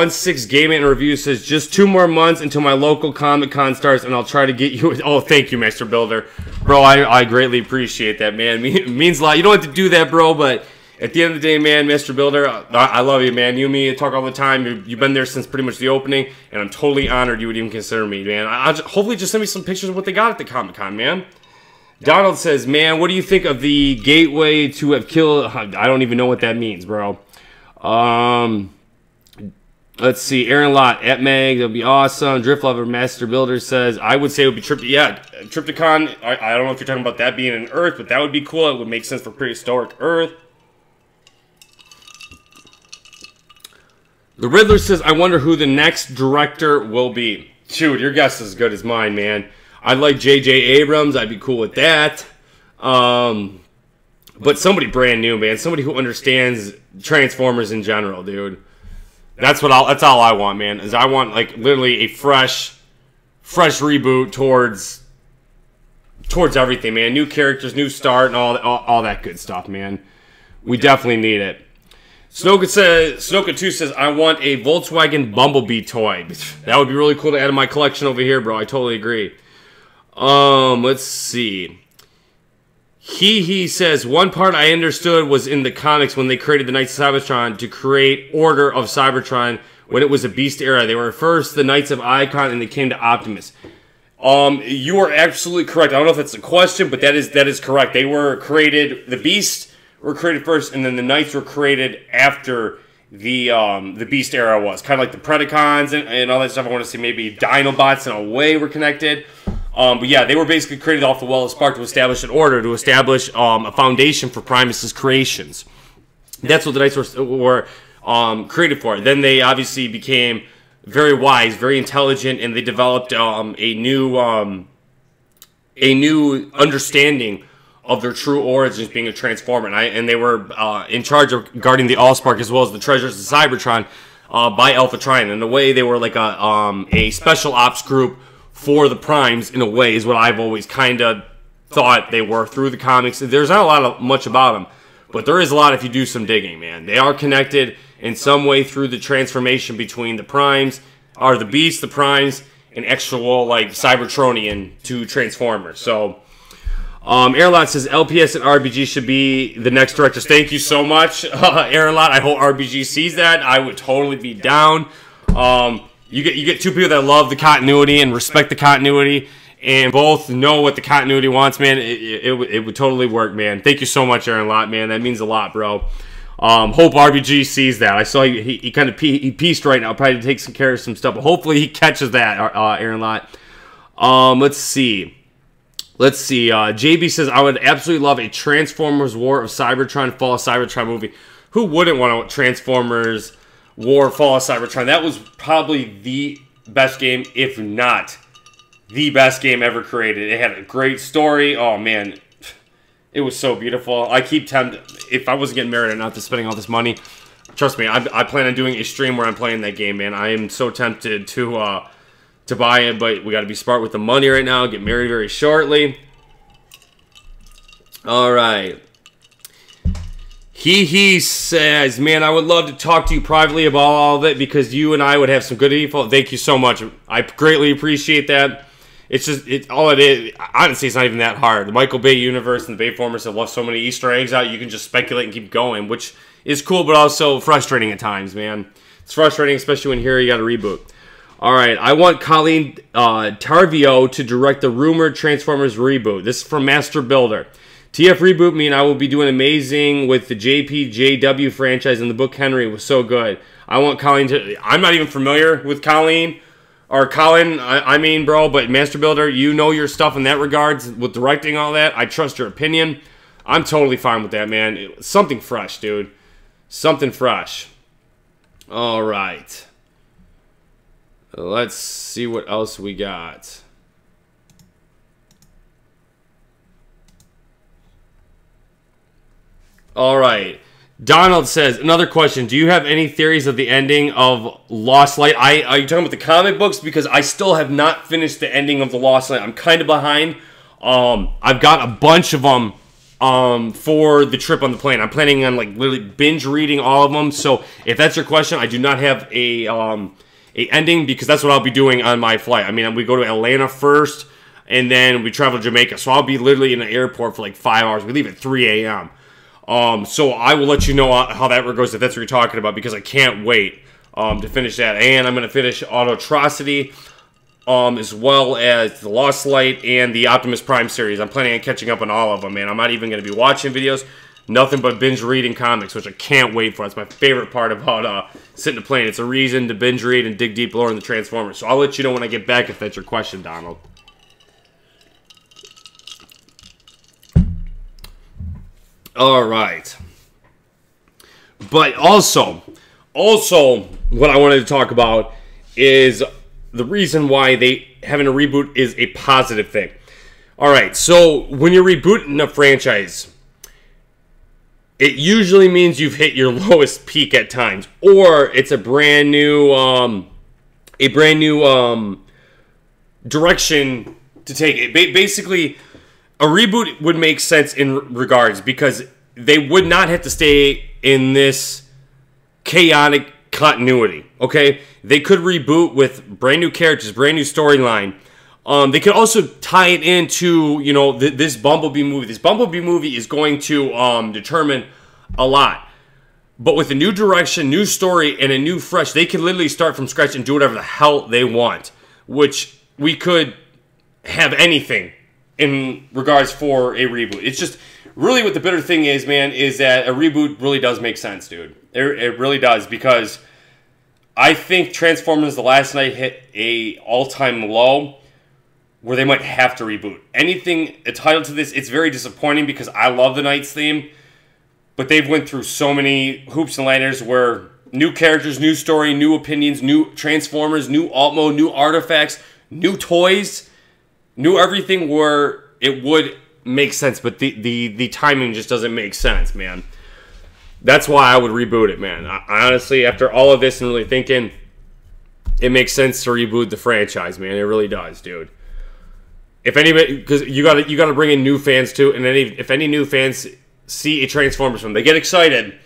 16 Gaming and Review says, just 2 more months until my local Comic-Con starts, and I'll try to get you... Oh, thank you, Master Builder. Bro, I greatly appreciate that, man. It means a lot. You don't have to do that, bro, but at the end of the day, man, Master Builder, I love you, man. You and me talk all the time. You've been there since pretty much the opening, and I'm totally honored you would even consider me, man. Hopefully just send me some pictures of what they got at the Comic-Con, man. Donald says, man, what do you think of the gateway to have killed... I don't even know what that means, bro. Let's see. Aaron Lott at Mag. That'll be awesome. Drift Lover Master Builder says, I would say it would be Triptychon. I don't know if you're talking about that being an Earth, but that would be cool. It would make sense for prehistoric Earth. The Riddler says, I wonder who the next director will be. Shoot, your guess is as good as mine, man. I'd like J.J. Abrams. I'd be cool with that. But somebody brand new, man. Somebody who understands Transformers in general, dude. That's all I want, man. Is I want like literally a fresh reboot towards everything, man. New characters, new start, and all that good stuff, man. We definitely need it. Snoka 2 says, I want a Volkswagen Bumblebee toy. That would be really cool to add to my collection over here, bro. I totally agree. Let's see. He says, one part I understood was in the comics when they created the Knights of Cybertron to create Order of Cybertron when it was a Beast era. They were first the Knights of Icon and they came to Optimus. You are absolutely correct. I don't know if that's a question, but that is correct. They were created, the Beast were created first, and then the Knights were created after the Beast era was. Kind of like the Predacons and all that stuff. I want to say maybe Dinobots in a way were connected. But yeah, they were basically created off the Well of Spark to establish an order, to establish a foundation for Primus's creations. That's what the Knights were created for. Then they obviously became very wise, very intelligent, and they developed a new understanding of their true origins, being a Transformer. And they were in charge of guarding the Allspark as well as the treasures of Cybertron by Alpha Trion. In a way, they were like a special ops group for the Primes, in a way, is what I've always kind of thought they were through the comics. There's not much about them, but there is a lot if you do some digging, man. They are connected in some way through the transformation between the Primes, or the Beasts, the Primes, and actual, like, Cybertronian to Transformers. So, Aaron Lott says LPS and RBG should be the next directors. Thank you so much, Aaron Lott. I hope RBG sees that. I would totally be down. You get two people that love the continuity and respect the continuity, and both know what the continuity wants, man. It would totally work, man. Thank you so much, Aaron Lott, man. That means a lot, bro. Hope RBG sees that. I saw he kind of pieced right now. Probably takes care of some stuff, but hopefully he catches that, Aaron Lott. Let's see. JB says, I would absolutely love a Transformers War of Cybertron Fall of Cybertron movie. Who wouldn't want a Transformers War Fall of Cybertron? That was probably the best game, if not the best game ever created. It had a great story. Oh, man. It was so beautiful. I keep tempted, if I wasn't getting married and not spending all this money, trust me, I plan on doing a stream where I'm playing that game, man. I am so tempted to buy it, but we got to be smart with the money right now. Get married very shortly. All right. He says, man, I would love to talk to you privately about all of it because you and I would have some good info. Thank you so much. I greatly appreciate that. It's just, all it is, honestly, it's not even that hard. The Michael Bay universe and the Bayformers have left so many Easter eggs out, you can just speculate and keep going, which is cool, but also frustrating at times, man. It's frustrating, especially when here you got a reboot. All right, I want Colleen Tarvio to direct the rumored Transformers reboot. This is from Master Builder. TF reboot mean I will be doing amazing with the JPJW franchise, and the book Henry was so good. I want Colleen to... I'm not even familiar with Colleen, or Colin, I mean, bro, but Master Builder, you know your stuff in that regards, with directing all that. I trust your opinion. I'm totally fine with that, man. Something fresh, dude. Something fresh. All right. Let's see what else we got. All right. Donald says, another question. Do you have any theories of the ending of Lost Light? Are you talking about the comic books? Because I still have not finished the ending of the Lost Light. I'm kind of behind. I've got a bunch of them for the trip on the plane. I'm planning on like literally binge reading all of them. So if that's your question, I do not have a ending because that's what I'll be doing on my flight. I mean, we go to Atlanta first, and then we travel to Jamaica. So I'll be literally in the airport for like 5 hours. We leave at 3 a.m. So I will let you know how that goes if that's what you're talking about, because I can't wait to finish that. And I'm going to finish Autotrocity, as well as the Lost Light and the Optimus Prime series. I'm planning on catching up on all of them, man. I'm not even going to be watching videos. Nothing but binge reading comics, which I can't wait for. That's my favorite part about sitting to plane. It's a reason to binge read and dig deep lore in the Transformers. So I'll let you know when I get back if that's your question, Donald. All right. But also, what I wanted to talk about is the reason why having a reboot is a positive thing. All right, so when you're rebooting a franchise, it usually means you've hit your lowest peak at times, or it's a brand new direction to take it. Basically, a reboot would make sense in regards because they would not have to stay in this chaotic continuity, okay? They could reboot with brand new characters, brand new storyline. They could also tie it into, you know, this Bumblebee movie. This Bumblebee movie is going to determine a lot. But with a new direction, new story, and a new fresh, they can literally start from scratch and do whatever the hell they want. Which we could have anything in regards for a reboot. It's just, really what the bitter thing is, man, is that a reboot really does make sense, dude. It really does, because I think Transformers The Last Night hit a all-time low where they might have to reboot. Anything entitled to this, it's very disappointing because I love the Knights theme, but they've went through so many hoops and ladders where new characters, new story, new opinions, new Transformers, new alt mode, new artifacts, new toys, new everything, where it would make sense, but the timing just doesn't make sense, man. That's why I would reboot it, man. I honestly, after all of this and really thinking, it makes sense to reboot the franchise, man. It really does, dude. If anybody, because you gotta bring in new fans too, and if any new fans see a Transformers film, they get excited.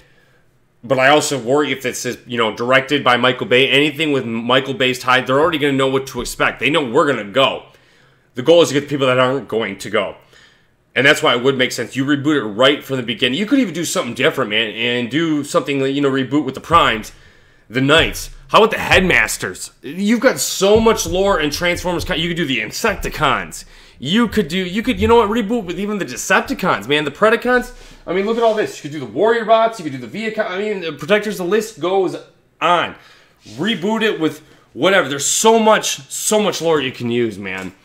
But I also worry if it's, you know, directed by Michael Bay, anything with Michael Bay's tie, they're already gonna know what to expect. They know we're gonna go. The goal is to get the people that aren't going to go. And that's why it would make sense. You reboot it right from the beginning. You could even do something different, man, and do something like, reboot with the Primes, the Knights. How about the Headmasters? You've got so much lore in Transformers. You could do the Insecticons. You could, reboot with even the Decepticons, man. The Predacons. I mean, look at all this. You could do the Warrior Bots. You could do the Viacons. I mean, the Protectors. The list goes on. Reboot it with whatever. There's so much lore you can use, man.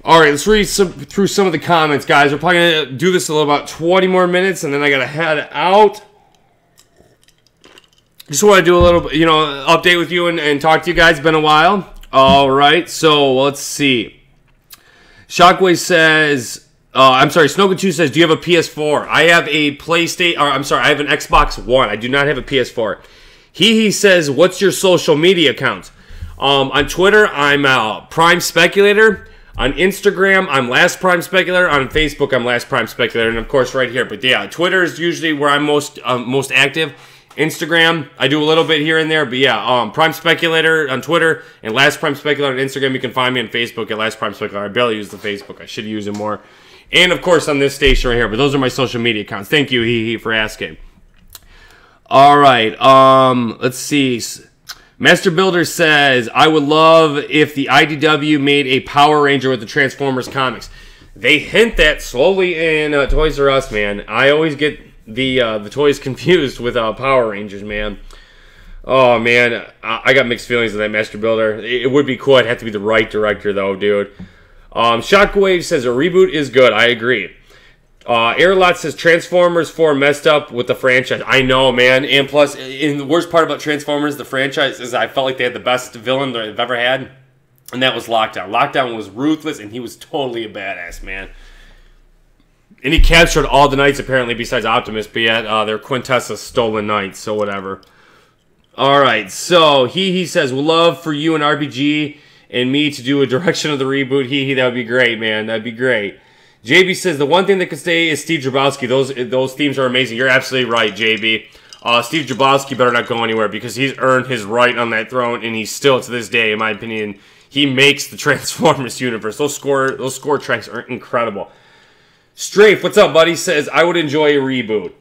All right, let's read through some of the comments, guys. We're probably going to do this in about 20 more minutes, and then I got to head out. Just want to do a little, update with you and talk to you guys. It's been a while. All right, so let's see. Shockwave says, Snogan2 says, do you have a PS4? I have a I have an Xbox One. I do not have a PS4. He says, what's your social media account? On Twitter, I'm Prime Speculator. On Instagram, I'm Last Prime Speculator. On Facebook, I'm Last Prime Speculator. And, of course, right here. But, yeah, Twitter is usually where I'm most active. Instagram, I do a little bit here and there. But, yeah, Prime Speculator on Twitter and Last Prime Speculator on Instagram. You can find me on Facebook at Last Prime Speculator. I barely use the Facebook. I should use it more. And, of course, on this station right here. But those are my social media accounts. Thank you, for asking. All right, let's see. Master Builder says, I would love if the IDW made a Power Ranger with the Transformers comics. They hint that slowly in Toys R Us, man. I always get the toys confused with Power Rangers, man. Oh, man, I got mixed feelings on that, Master Builder. It would be cool. It'd have to be the right director, though, dude. Shockwave says, a reboot is good. I agree. Airlot says Transformers 4 messed up with the franchise. I know, man. And plus, the worst part about Transformers, the franchise, is I felt like they had the best villain that they've ever had. And that was Lockdown. Lockdown was ruthless, and he was totally a badass, man. And he captured all the Knights, apparently, besides Optimus. But yet, they're Quitnessa stolen Knights, so whatever. Alright, so he says, we'll love for you and RBG and me to do a direction of the reboot. That would be great, man. That'd be great. JB says, the one thing that could stay is Steve Jabowski. Those themes are amazing. You're absolutely right, JB. Steve Jabowski better not go anywhere because he's earned his right on that throne, and he's still, to this day, in my opinion, he makes the Transformers universe. Those score tracks are incredible. Strafe, what's up, buddy? Says, I would enjoy a reboot.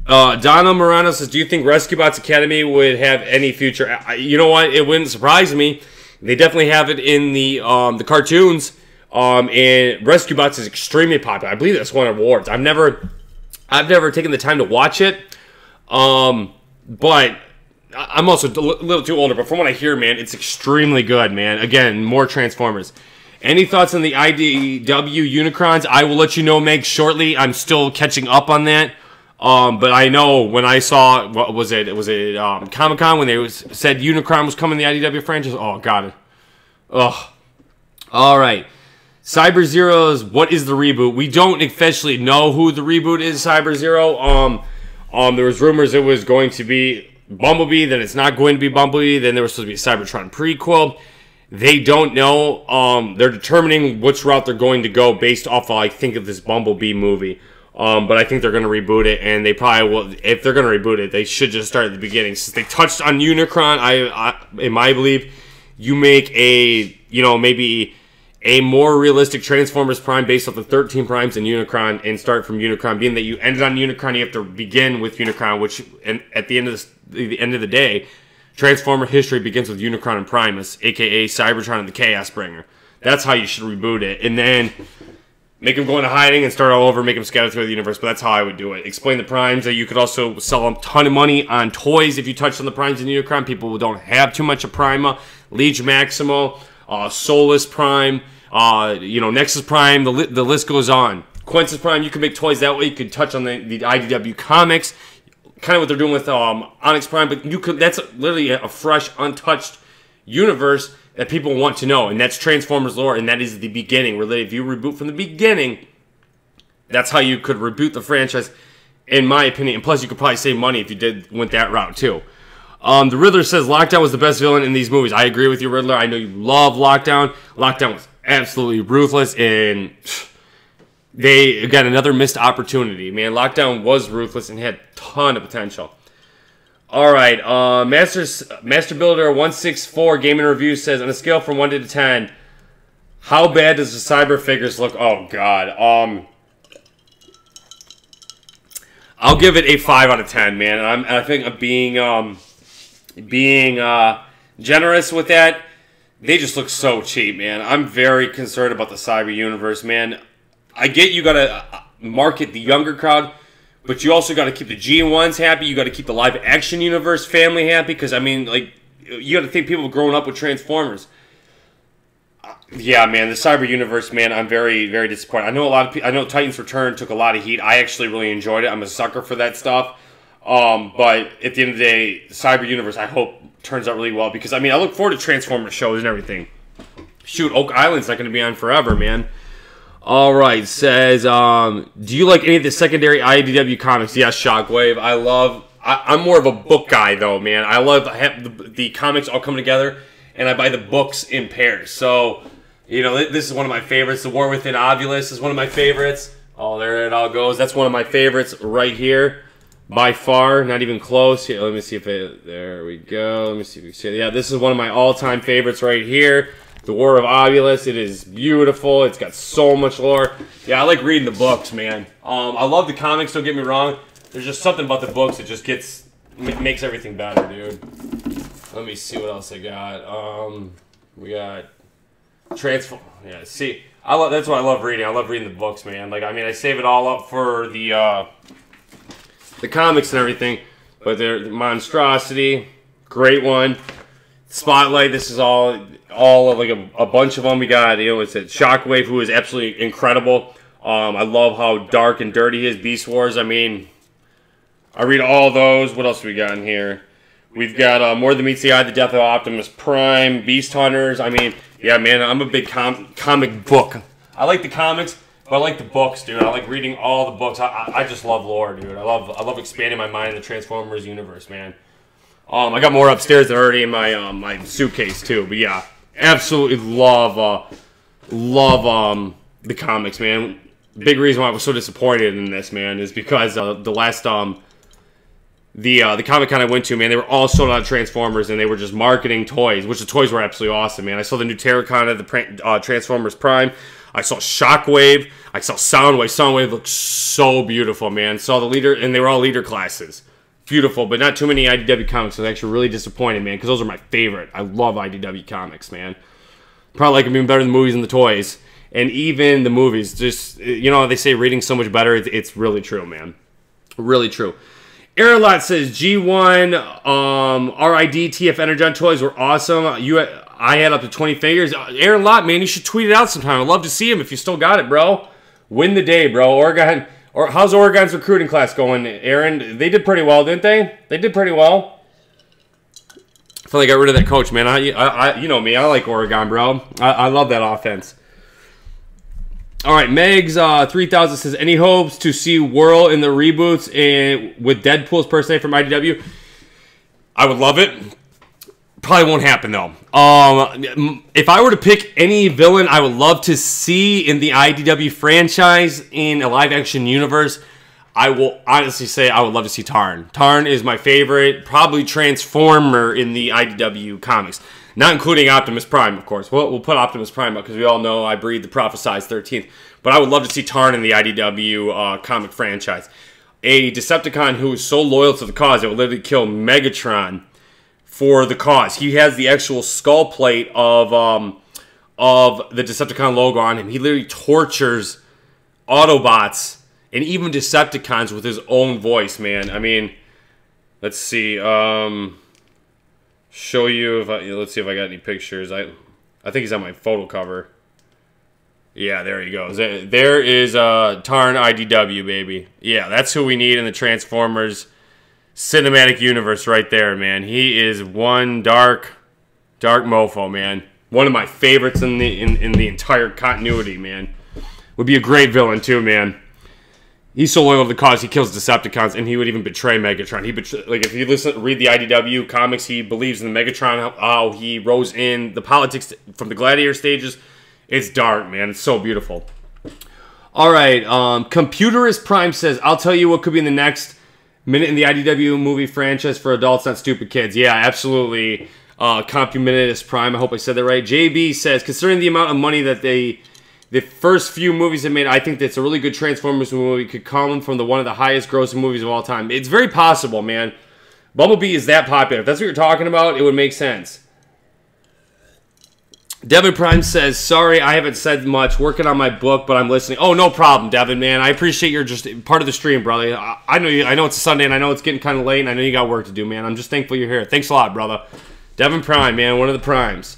Donna Morano says, do you think Rescue Bots Academy would have any future? You know what? It wouldn't surprise me. They definitely have it in the cartoons, and Rescue Bots is extremely popular. I believe that's won awards. I've never taken the time to watch it, but I'm also a little too older. But from what I hear, man, it's extremely good, man. Again, more Transformers. Any thoughts on the IDW Unicrons? I will let you know, Meg, shortly. I'm still catching up on that. But I know when I saw, what was it? Was it Comic-Con when they said Unicron was coming in the IDW franchise? Oh, got it. Ugh. All right. Cyber Zero's, what is the reboot? We don't officially know who the reboot is, Cyber Zero. There was rumors it was going to be Bumblebee, then it's not going to be Bumblebee, then there was supposed to be a Cybertron prequel. They don't know. They're determining which route they're going to go based off of, I think, of this Bumblebee movie. But I think they're going to reboot it, and they probably will. If they're going to reboot it, they should just start at the beginning. Since they touched on Unicron, in my belief, you make a, maybe a more realistic Transformers Prime based off the 13 Primes and Unicron, and start from Unicron. Being that you ended on Unicron, you have to begin with Unicron, which, at the end of the day, Transformer history begins with Unicron and Primus, a.k.a. Cybertron and the Chaos Bringer. That's how you should reboot it, and then make them go into hiding and start all over, make them scatter through the universe, but that's how I would do it. Explain the Primes. That you could also sell a ton of money on toys if you touch on the Primes and Unicron. People who don't have too much of Prima, Liege Maximo, Solus Prime, Nexus Prime, the list goes on. Quintus Prime, you can make toys that way. You could touch on the IDW comics, kind of what they're doing with Onyx Prime, but that's literally a fresh, untouched universe that people want to know, and that's Transformers lore, and that is the beginning. Really, if you reboot from the beginning, that's how you could reboot the franchise, in my opinion. And plus, you could probably save money if you went that route too. The Riddler says Lockdown was the best villain in these movies. I agree with you, Riddler. I know you love Lockdown. Lockdown was absolutely ruthless, and they got another missed opportunity. Man, Lockdown was ruthless and had a ton of potential. All right, Master Builder 164 Gaming Review says, on a scale from 1 to 10, How bad does the cyber figures look? Oh, God. I'll give it a 5 out of 10, man. I think I'm being generous with that. They just look so cheap, man. I'm very concerned about the cyber universe, man. I get you gotta market the younger crowd, but you also gotta keep the G1s happy. You gotta keep the live action universe family happy, because I mean, like, you gotta think people have grown up with Transformers. Yeah, man, the cyber universe, man, I'm very, very disappointed. I know a lot of people. I know Titans Return took a lot of heat. I actually really enjoyed it. I'm a sucker for that stuff. But at the end of the day, the cyber universe, I hope, turns out really well, because I mean, I look forward to Transformers shows and everything. Shoot, Oak Island's not going to be on forever, man. All right, says, do you like any of the secondary IDW comics? Yes, Shockwave. I'm more of a book guy, though, man. I love the comics all come together, and I buy the books in pairs. So, you know, this is one of my favorites. The War Within Ovulus is one of my favorites. Oh, there it all goes. That's one of my favorites right here. By far, not even close. Here, let me see if it... There we go. Let me see if you can see it. Yeah, this is one of my all-time favorites right here. The War of Ovulus. It is beautiful. It's got so much lore. Yeah, I like reading the books, man. I love the comics, don't get me wrong. There's just something about the books that just makes everything better, dude. Let me see what else I got. We got... Yeah, see, that's what I love reading. I love reading the books, man. Like, I mean, I save it all up for the comics and everything. But the Monstrosity, great one. Spotlight, this is all of like a bunch of them. We got, you know, it's Shockwave, who is absolutely incredible. I love how dark and dirty he is. Beast Wars, I mean, I read all those. What else we got in here? We've got More Than Meets the Eye, The Death of Optimus Prime, Beast Hunters. I mean, yeah, man, I'm a big comic book. I like the comics, but I like the books, dude. I like reading all the books. I just love lore, dude. I love expanding my mind in the Transformers universe, man. I got more upstairs that are already in my my suitcase too. But yeah, absolutely love the comics, man. Big reason why I was so disappointed in this, man, is because the last the Comic-Con I went to, man, they were all sold out of Transformers, and they were just marketing toys, which the toys were absolutely awesome, man. I saw the new Terracon of the Transformers Prime. I saw Shockwave. I saw Soundwave. Soundwave looked so beautiful, man. Saw the leader, and they were all leader classes. Beautiful, but not too many IDW comics. I was actually really disappointed, man, because those are my favorite. I love IDW comics, man. Probably like them even better than the movies and the toys. And even the movies, just, you know, they say reading's so much better. It's really true, man. Really true. Aaron Lott says, G1, RID, TF Energon toys were awesome. I had up to 20 figures. Aaron Lott, man, you should tweet it out sometime. I'd love to see him if you still got it, bro. Win the day, bro. Oregon. Or how's Oregon's recruiting class going, Aaron? They did pretty well, didn't they? They did pretty well. I feel like I got rid of that coach, man. You know me. I like Oregon, bro. I love that offense. All right, Megs 3000 says, any hopes to see Whirl in the reboots and with Deadpool's personality from IDW? I would love it. Probably won't happen though. If I were to pick any villain I would love to see in the IDW franchise in a live action universe, I will honestly say I would love to see Tarn. Tarn is my favorite, probably Transformer in the IDW comics. Not including Optimus Prime, of course. We'll put Optimus Prime up because we all know I breed the prophesized 13th. But I would love to see Tarn in the IDW comic franchise. A Decepticon who is so loyal to the cause that will literally kill Megatron for the cause. He has the actual skull plate of the Decepticon logo on him. He literally tortures Autobots and even Decepticons with his own voice, man. I mean, let's see. Show you if let's see if I got any pictures. I think he's on my photo cover. Yeah, there he goes. There is Tarn IDW, baby. Yeah, that's who we need in the Transformers cinematic universe right there, man. He is one dark mofo, man. One of my favorites in the entire continuity, man. Would be a great villain too, man. He's so loyal to the cause, he kills Decepticons, and he would even betray Megatron. Like, if you read the IDW comics, he believes in the Megatron, how he rose in the politics from the Gladiator stages. It's dark, man. It's so beautiful. All right, Computerist Prime says, I'll tell you what could be in the next minute in the IDW movie franchise for adults, not stupid kids. Yeah, absolutely. Compuminatus Prime. I hope I said that right. JB says, considering the amount of money that the first few movies have made, I think that's a really good Transformers movie. Could come from one of the highest grossing movies of all time. It's very possible, man. Bumblebee is that popular. If that's what you're talking about, it would make sense. Devin Prime says, sorry, I haven't said much. Working on my book, but I'm listening. Oh, no problem, Devin, man. I appreciate you're just part of the stream, brother. I know it's a Sunday, and I know it's getting kind of late, and I know you got work to do, man. I'm just thankful you're here. Thanks a lot, brother. Devin Prime, man, one of the primes.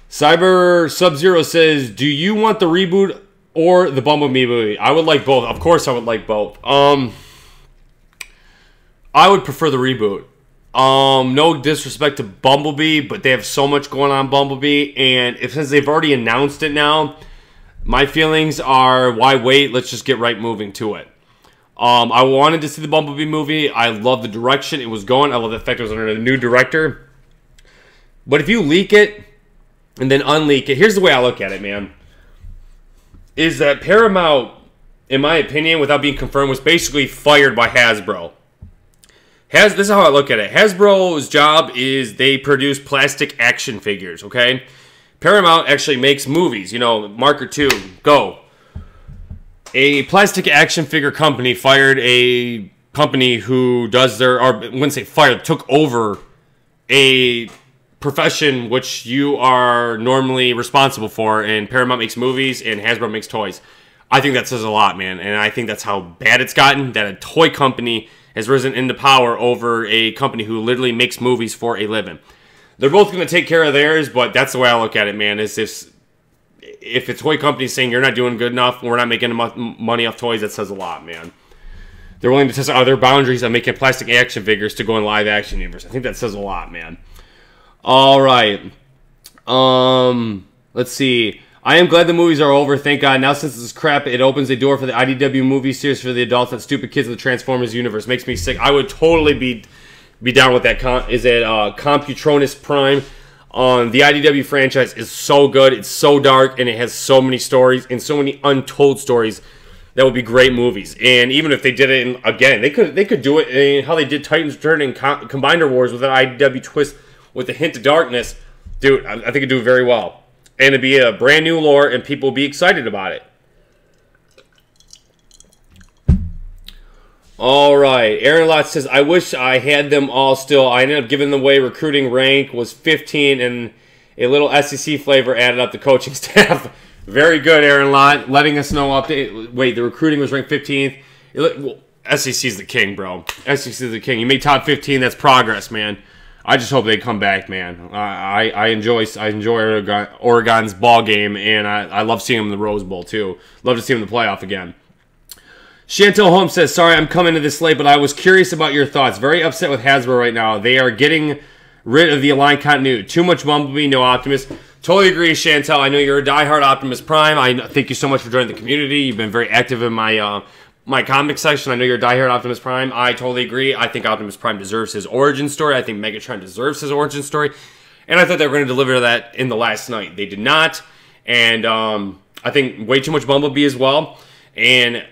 Cyber Sub-Zero says, do you want the reboot or the Bumblebee movie? I would like both. Of course I would like both. I would prefer the reboot. No disrespect to Bumblebee, but they have so much going on Bumblebee, and since they've already announced it now, my feelings are, why wait? Let's just get right moving to it. I wanted to see the Bumblebee movie. I love the direction it was going. I love the fact it was under a new director. But if you leak it and then unleak it, here's the way I look at it, man. Is that Paramount, in my opinion, without being confirmed, was basically fired by Hasbro. This is how I look at it. Hasbro's job is they produce plastic action figures, okay? Paramount actually makes movies. You know, Marker 2, go. A plastic action figure company fired a company who does their, or I wouldn't say fired, took over a profession which you are normally responsible for, and Paramount makes movies and Hasbro makes toys. I think that says a lot, man, and I think that's how bad it's gotten, that a toy company has risen into power over a company who literally makes movies for a living. They're both going to take care of theirs, but that's the way I look at it, man, is if a toy company is saying you're not doing good enough, we're not making money off toys, that says a lot, man. They're willing to test other boundaries on making plastic action figures to go in live action universe. I think that says a lot, man. All right. Let's see. I am glad the movies are over, thank God. Now since this is crap, it opens a door for the IDW movie series for the adults and stupid kids of the Transformers universe. Makes me sick. I would totally be down with that. Computronus Prime. The IDW franchise is so good. It's so dark, and it has so many stories and so many untold stories that would be great movies. And even if they did it again, they could do it in how they did Titans Return and Combiner Wars with an IDW twist with a hint of darkness. Dude, I think it'd do very well. And it'd be a brand new lore, and people will be excited about it. All right. Aaron Lott says, I wish I had them all still. I ended up giving them away. Recruiting rank was 15, and a little SEC flavor added up the coaching staff. Very good, Aaron Lott. Letting us know update. Wait, the recruiting was ranked 15th. Well, SEC's the king, bro. SEC's the king. You made top 15. That's progress, man. I just hope they come back, man. I enjoy Oregon's ball game, and I love seeing them in the Rose Bowl, too. Love to see them in the playoff again. Chantel Holmes says, sorry I'm coming to this late, but I was curious about your thoughts. Very upset with Hasbro right now. They are getting rid of the aligned continuity. Too much Bumblebee, no Optimus. Totally agree, Chantel. I know you're a diehard Optimus Prime. I thank you so much for joining the community. You've been very active in my comic section. I know you're a diehard Optimus Prime. I totally agree. I think Optimus Prime deserves his origin story. I think Megatron deserves his origin story. And I thought they were going to deliver that in the last night. They did not. And I think way too much Bumblebee as well. And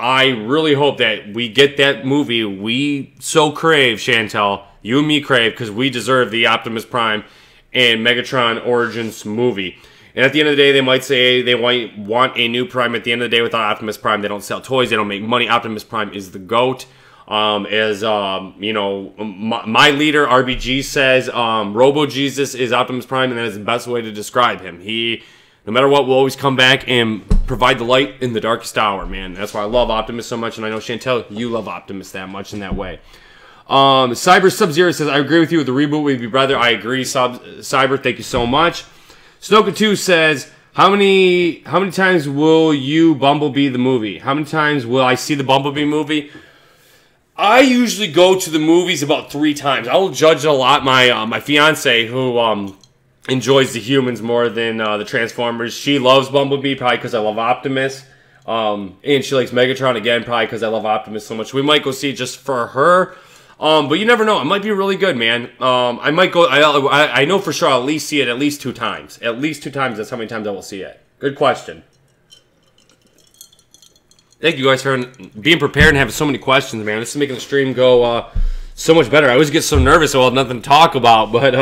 I really hope that we get that movie we so crave, Chantel. You and me crave, because we deserve the Optimus Prime and Megatron Origins movie. And at the end of the day, they might say they want a new Prime. At the end of the day, without Optimus Prime, they don't sell toys. They don't make money. Optimus Prime is the GOAT. You know, my leader, RBG, says Robo-Jesus is Optimus Prime, and that is the best way to describe him. He, no matter what, will always come back and provide the light in the darkest hour, man. That's why I love Optimus so much, and I know, Chantel, you love Optimus that much in that way. Cyber Sub-Zero says, I agree with you with the reboot with your brother. I agree, Cyber. Thank you so much. Snoka2 says, how many times will you Bumblebee the movie? How many times will I see the Bumblebee movie? I usually go to the movies about 3 times. I will judge a lot. My fiance, who enjoys the humans more than the Transformers, she loves Bumblebee probably because I love Optimus. And she likes Megatron again probably because I love Optimus so much. We might go see it just for her. But you never know. It might be really good, man. I might go. I know for sure I'll at least see it at least 2 times. At least 2 times. That's how many times I will see it. Good question. Thank you guys for being prepared and having so many questions, man. This is making the stream go so much better. I always get so nervous about nothing to talk about. But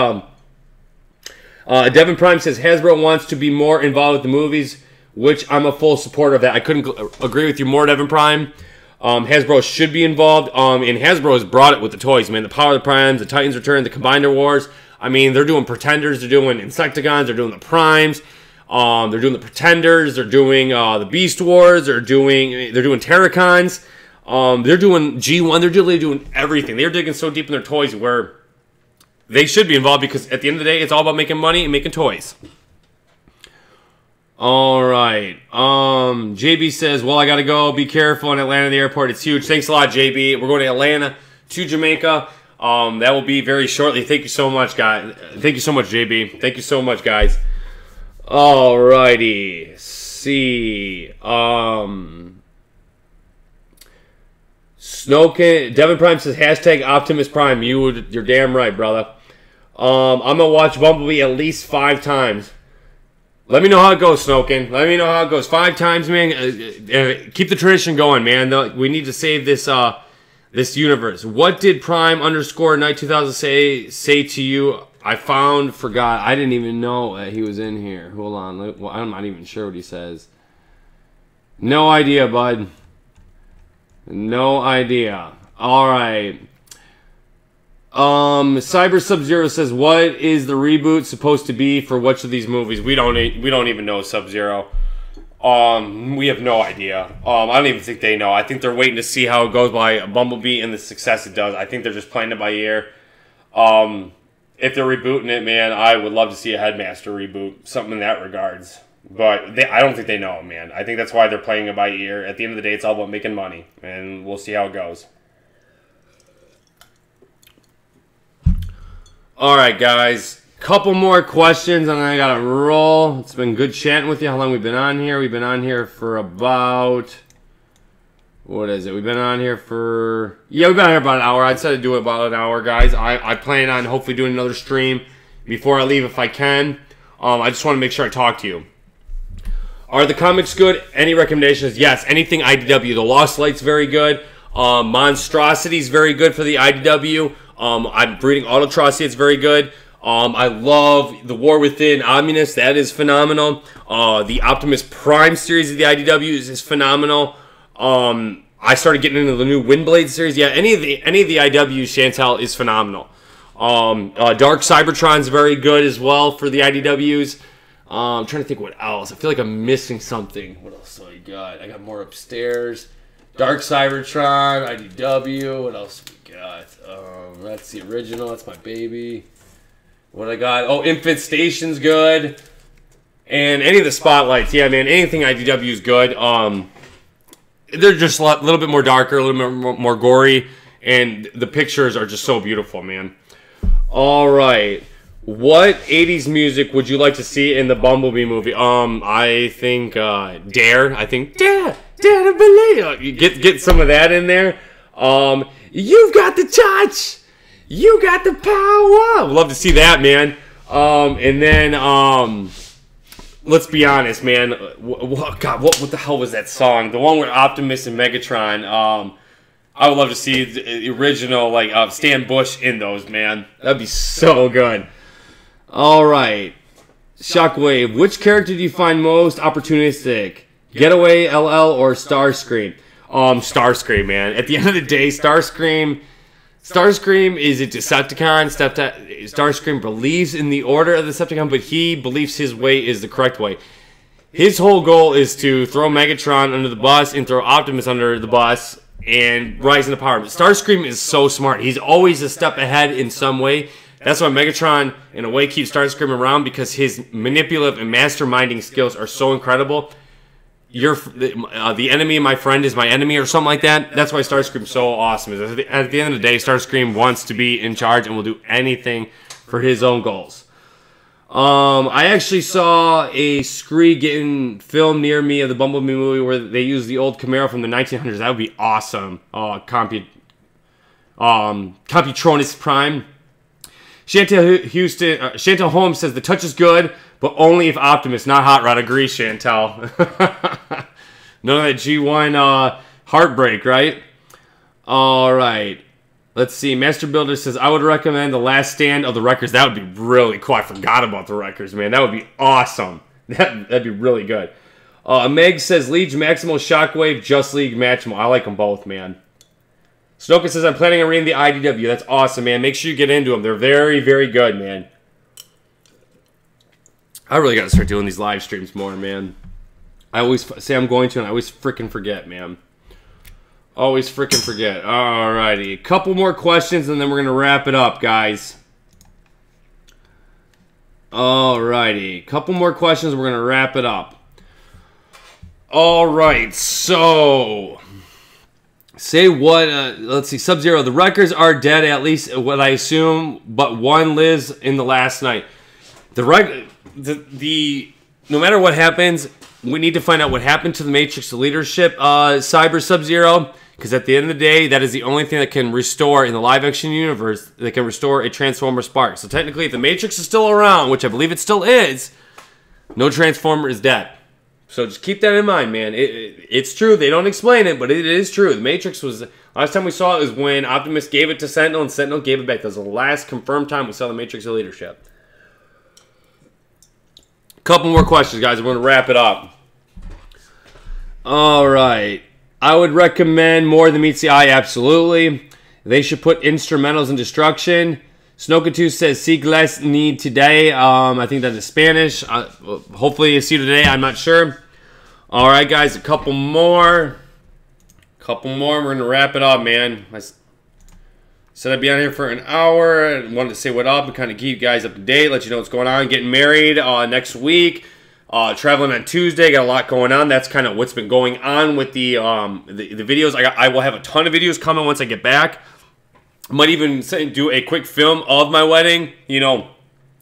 Devin Prime says Hasbro wants to be more involved with the movies, which I'm a full supporter of that. I couldn't agree with you more, Devin Prime. Hasbro should be involved. And Hasbro has brought it with the toys, man. The Power of the Primes, the Titans Return, the Combiner Wars. I mean, they're doing Pretenders, they're doing Insecticons, they're doing the Primes, they're doing the Pretenders, they're doing the Beast Wars, they're doing Terracons, they're doing G1, they're really doing everything. They're digging so deep in their toys where they should be involved because at the end of the day, it's all about making money and making toys. All right. JB says, well, I got to go. Be careful in Atlanta, the airport. It's huge. Thanks a lot, JB. We're going to Atlanta to Jamaica. That will be very shortly. Thank you so much, guys. Thank you so much, JB. Thank you so much, guys. Alrighty. See. Snowkin. Devin Prime says, hashtag Optimus Prime. You're damn right, brother. I'm going to watch Bumblebee at least 5 times. Let me know how it goes, Snowkin. Let me know how it goes. 5 times, man. Keep the tradition going, man. We need to save this this universe. What did Prime _ Night 2000 say to you? Forgot. I didn't even know that he was in here. Hold on. I'm not even sure what he says. No idea, bud. No idea. All right. Cyber Sub-Zero says, what is the reboot supposed to be for which of these movies? We don't even know, Sub-Zero. We have no idea. I don't even think they know. I think they're waiting to see how it goes by Bumblebee and the success it does. I think they're just playing it by ear. If they're rebooting it, man, I would love to see a Headmaster reboot, something in that regards. But I don't think they know, man. I think that's why they're playing it by ear. At the end of the day, it's all about making money, and we'll see how it goes. All right, guys. Couple more questions, and I gotta roll. It's been good chatting with you. How long we've been on here? We've been on here for about... What is it? We've been on here for... Yeah, we've been on here about an hour. I'd say to do it about an hour, guys. I plan on hopefully doing another stream before I leave if I can. I just want to make sure I talk to you. Are the comics good? Any recommendations? Yes. Anything IDW. The Lost Light's very good. Monstrosity's very good for the IDW. I'm reading Autotrocity. It's very good. I love The War Within Omnibus. That is phenomenal. The Optimus Prime series of the IDW is phenomenal. I started getting into the new Windblade series. Yeah, any of the IW Chantel is phenomenal. Dark Cybertron's very good as well for the IDWs. I'm trying to think what else. I feel like I'm missing something. What else do I got? I got more upstairs. Dark Cybertron, IDW. What else we got? That's the original. That's my baby. What I got? Oh, Infant Station's good. And any of the Spotlights. Yeah, man. Anything IDW is good. They're just a little bit more darker, a little bit more gory. And the pictures are just so beautiful, man. All right. What 80s music would you like to see in the Bumblebee movie? I think Dare. I think Dare to Believe. You get some of that in there. You've got the touch. You got the power. Love to see that, man. And then let's be honest, man. God, what the hell was that song? The one with Optimus and Megatron. I would love to see the original, like Stan Bush in those, man. That'd be so good. All right, Shockwave. Which character do you find most opportunistic? Getaway, LL, or Starscream? Starscream, man. At the end of the day, Starscream is a Decepticon. Starscream believes in the order of the Decepticon, but he believes his way is the correct way. His whole goal is to throw Megatron under the bus and throw Optimus under the bus and rise into power. But Starscream is so smart. He's always a step ahead in some way. That's why Megatron, in a way, keeps Starscream around, because his manipulative and masterminding skills are so incredible. The enemy of my friend is my enemy, or something like that. That's why Starscream's so awesome. At the end of the day, Starscream wants to be in charge and will do anything for his own goals. I actually saw a screen getting filmed near me of the Bumblebee movie where they use the old Camaro from the 1900s. That would be awesome. Computronus Prime. Chantel Holmes says the touch is good, but only if Optimus, not Hot Rod. Agree, Chantel. None of that G1 heartbreak, right? All right. Let's see. Master Builder says, I would recommend The Last Stand of the Wreckers. That would be really cool. I forgot about the Wreckers, man. That would be awesome. That'd be really good. Meg says, League Maximo, Shockwave, Just League Maximo. I like them both, man. Snoka says, I'm planning on reading the IDW. That's awesome, man. Make sure you get into them. They're very, very good, man. I really got to start doing these live streams more, man. I always say I'm going to, and I always freaking forget, man. Always freaking forget. Alrighty. A couple more questions, and then we're going to wrap it up, guys. Alrighty. A couple more questions, and we're going to wrap it up. Alright, so... Say what, let's see, Sub-Zero. The Wreckers are dead, at least what I assume, but one lives in the last night. No matter what happens, we need to find out what happened to the Matrix leadership, Cyber Sub-Zero. Because at the end of the day, that is the only thing that can restore, in the live-action universe, that can restore a Transformer spark. So technically, if the Matrix is still around, which I believe it still is, no Transformer is dead. So just keep that in mind, man. It's true. They don't explain it, but it is true. The Matrix was... Last time we saw it was when Optimus gave it to Sentinel, and Sentinel gave it back. That was the last confirmed time we saw the Matrix leadership. Couple more questions, guys. We're going to wrap it up. All right. I would recommend More Than Meets the Eye, absolutely. They should put instrumentals in Destruction. Snoka2 says, Seek Less Need Today. I think that is Spanish. Hopefully you see today. I'm not sure. All right, guys. A couple more. We're going to wrap it up, man. I said I'd be on here for an hour. I wanted to say what up and kind of keep you guys up to date, let you know what's going on. Getting married next week. Traveling on Tuesday, got a lot going on. That's kind of what's been going on with the videos. I will have a ton of videos coming once I get back. I might even do a quick film of my wedding. You know,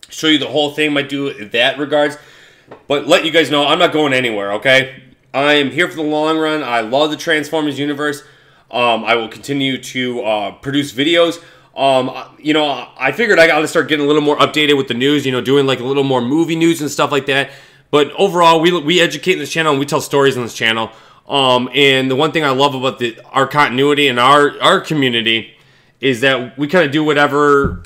show you the whole thing. Might do in that regards. But let you guys know, I'm not going anywhere, okay? I am here for the long run. I love the Transformers universe. I will continue to produce videos. You know, I figured I got to start getting a little more updated with the news. You know, doing like a little more movie news and stuff like that. But overall, we educate in this channel and we tell stories on this channel. And the one thing I love about our continuity and our community is that we kind of do whatever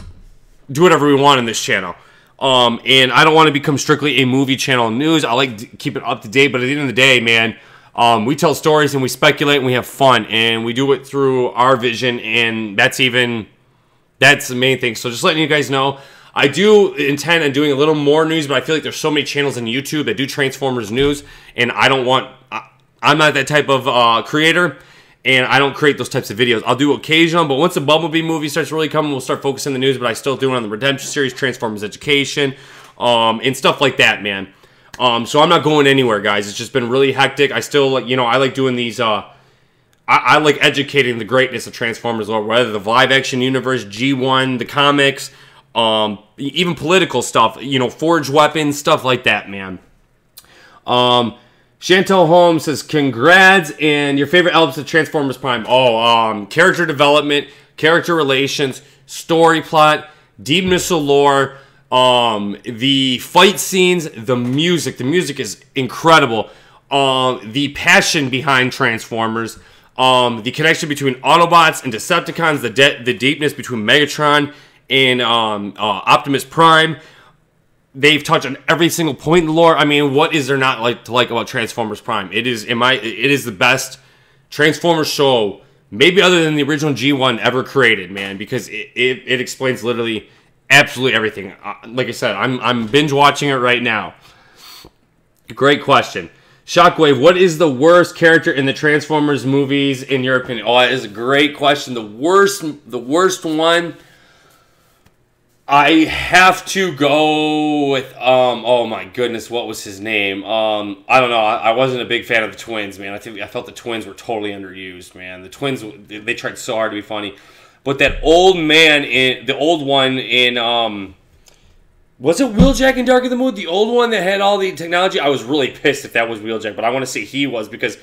we want in this channel. And I don't want to become strictly a movie channel news. I like to keep it up to date. But at the end of the day, man, we tell stories and we speculate and we have fun. And we do it through our vision. And that's the main thing. So just letting you guys know. I do intend on doing a little more news, but I feel like there's so many channels on YouTube that do Transformers news, and I'm not that type of creator, and I don't create those types of videos. I'll do occasional, but once the Bumblebee movie starts really coming, we'll start focusing on the news, but I still do it on the Redemption series, Transformers Education, and stuff like that, man. So I'm not going anywhere, guys. It's just been really hectic. I still, you know, I like doing these, I like educating the greatness of Transformers lore, whether the live-action universe, G1, the comics, even political stuff, you know, forged weapons, stuff like that, man. Chantel Holmes says, congrats, and your favorite elements of Transformers Prime. Character development, character relations, story plot, deep missile lore, the fight scenes, the music. The music is incredible. The passion behind Transformers, the connection between Autobots and Decepticons, the deepness between Megatron and Optimus Prime. They've touched on every single point in the lore. I mean, what is there not to like about Transformers Prime? It is the best Transformers show, maybe other than the original G1 ever created, man, because it explains literally absolutely everything. Like I said, I'm binge watching it right now. Great question. Shockwave, what is the worst character in the Transformers movies in your opinion? Oh, that is a great question. The worst one, I have to go with, oh my goodness, what was his name? I don't know. I wasn't a big fan of the twins, man. I felt the twins were totally underused, man. The twins, they tried so hard to be funny. But that old man, the old one in, was it Wheeljack in Dark of the Moon? The old one that had all the technology? I was really pissed if that was Wheeljack, but I want to say he was because,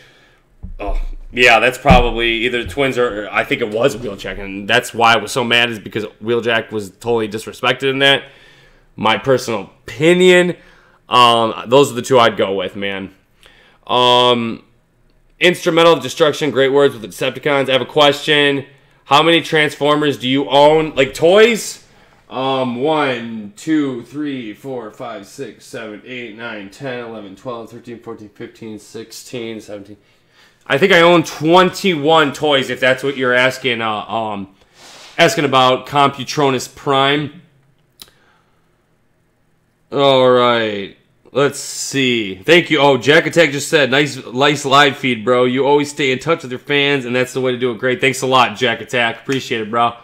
oh, yeah, that's probably either the twins or I think it was Wheeljack, and that's why I was so mad is because Wheeljack was totally disrespected in that. My personal opinion, those are the two I'd go with, man. Instrumental of Destruction, great words with the Decepticons. I have a question. How many Transformers do you own? Like toys? 1, 2, 3, 4, 5, 6, 7, 8, 9, 10, 11, 12, 13, 14, 15, 16, 17. I think I own 21 toys, if that's what you're asking. Asking about Computronus Prime. All right. Let's see. Thank you. Oh, Jack Attack just said, nice live feed, bro. You always stay in touch with your fans, and that's the way to do it. Great. Thanks a lot, Jack Attack. Appreciate it, bro.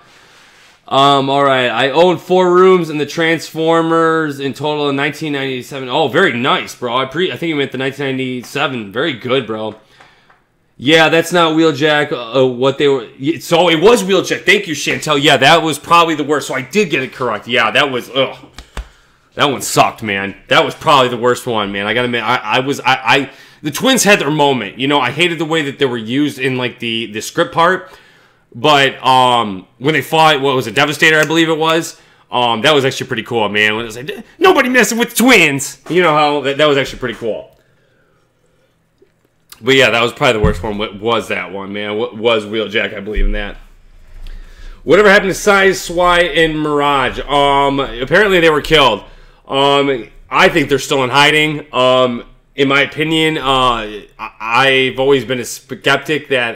All right. I own 4 rooms in the Transformers in total in 1997. Oh, very nice, bro. I think you meant the 1997. Very good, bro. Yeah, that's not Wheeljack. What they were. So it was Wheeljack. Thank you, Chantel. Yeah, that was probably the worst. So I did get it correct. Yeah, that was. Ugh. That one sucked, man. That was probably the worst one, man. I gotta admit, the twins had their moment. You know, I hated the way that they were used in like the script part. But when they fought, what was it, Devastator, I believe it was. That was actually pretty cool, man. When it was like, nobody messing with twins. You know how that was actually pretty cool. But yeah, that was probably the worst one. What was that one, man? What was Wheeljack? I believe in that. Whatever happened to Sideswipe and Mirage? Apparently they were killed. I think they're still in hiding. In my opinion, I've always been a skeptic that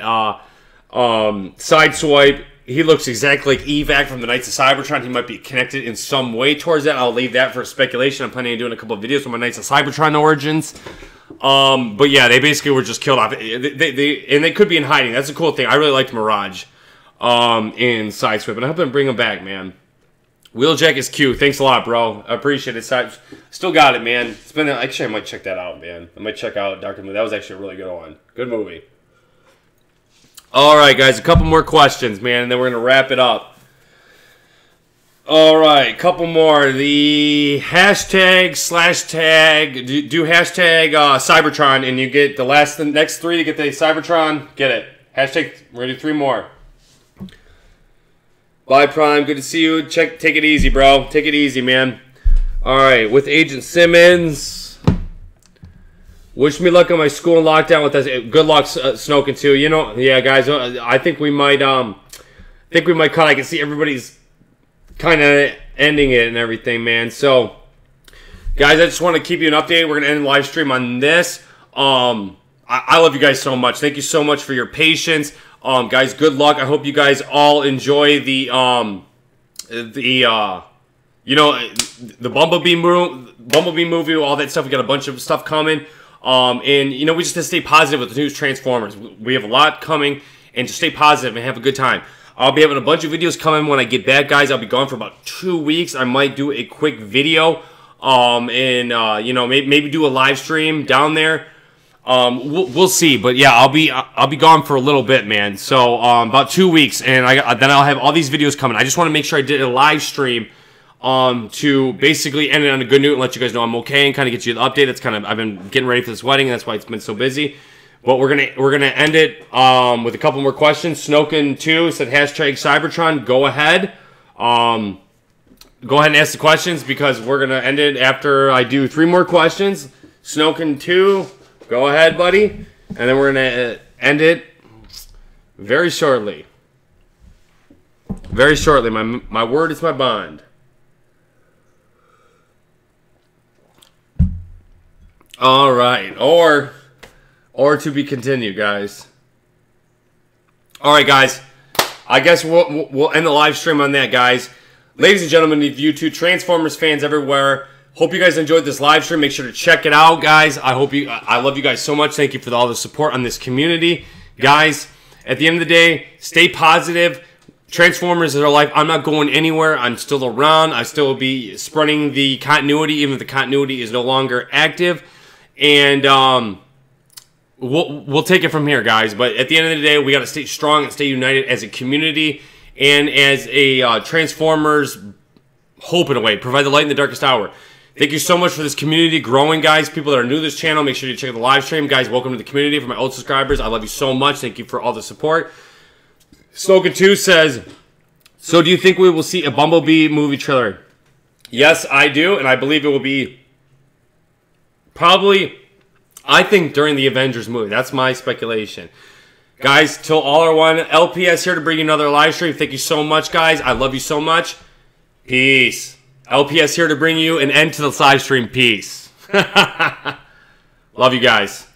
Sideswipe, he looks exactly like Evac from the Knights of Cybertron. He might be connected in some way towards that. I'll leave that for speculation. I'm planning on doing a couple of videos on my Knights of Cybertron origins. But yeah, they basically were just killed off. And they could be in hiding. That's a cool thing. I really liked Mirage in Sideswipe, and I hope they bring him back, man. Wheeljack is cute. Thanks a lot, bro. I appreciate it. Still got it, man. It's been actually, I might check that out, man. I might check out Dark Moon. That was actually a really good one. Good movie. All right, guys, a couple more questions, man, and then we're gonna wrap it up. All right, couple more. The hashtag/tag. Do hashtag Cybertron, and you get the next 3 to get the Cybertron. Get it. Hashtag. We're gonna do 3 more. Bye, Prime. Good to see you. Take it easy, bro. Take it easy, man. All right, with Agent Simmons. Wish me luck on my school in lockdown with us. Good luck, Snoken, too. You know, yeah, guys. I think we might. Cut. I can see everybody's kind of ending it and everything, man. So, guys, I just want to keep you an update. We're gonna end the live stream on this. I love you guys so much. Thank you so much for your patience. Guys, good luck. I hope you guys all enjoy the Bumblebee movie, all that stuff. We got a bunch of stuff coming. And, you know, we just have to stay positive with the new Transformers. We have a lot coming, and just stay positive and have a good time. I'll be having a bunch of videos coming when I get back, guys. I'll be gone for about 2 weeks. I might do a quick video, you know, maybe do a live stream down there. We'll see, but yeah, I'll be gone for a little bit, man. So about 2 weeks, and then I'll have all these videos coming. I just want to make sure I did a live stream to basically end it on a good note and let you guys know I'm okay and kind of get you the update. That's kind of, I've been getting ready for this wedding, and that's why it's been so busy. But we're gonna end it with a couple more questions. Snoken2 said hashtag Cybertron. Go ahead. Go ahead and ask the questions because we're gonna end it after I do 3 more questions. Snoken2. Go ahead, buddy. And then we're going to end it very shortly. Very shortly. My word is my bond. All right. Or to be continued, guys. All right, guys. I guess we'll end the live stream on that, guys. Ladies and gentlemen of YouTube, Transformers fans everywhere, hope you guys enjoyed this live stream. Make sure to check it out, guys. I love you guys so much. Thank you for all the support on this community. Guys, at the end of the day, stay positive. Transformers is our life. I'm not going anywhere. I'm still around. I still will be spreading the continuity, even if the continuity is no longer active. And we'll take it from here, guys. But at the end of the day, we got to stay strong and stay united as a community and as a Transformers hope in a way. Provide the light in the darkest hour. Thank you so much for this community growing, guys. People that are new to this channel, make sure you check out the live stream. Guys, welcome to the community. For my old subscribers, I love you so much. Thank you for all the support. Snoken2 says, so do you think we will see a Bumblebee movie trailer? Yes, I do, and I believe it will be probably, I think, during the Avengers movie. That's my speculation. Guys, till all are one. LPS here to bring you another live stream. Thank you so much, guys. I love you so much. Peace. LPS here to bring you an end to the live stream. Peace. Love you guys.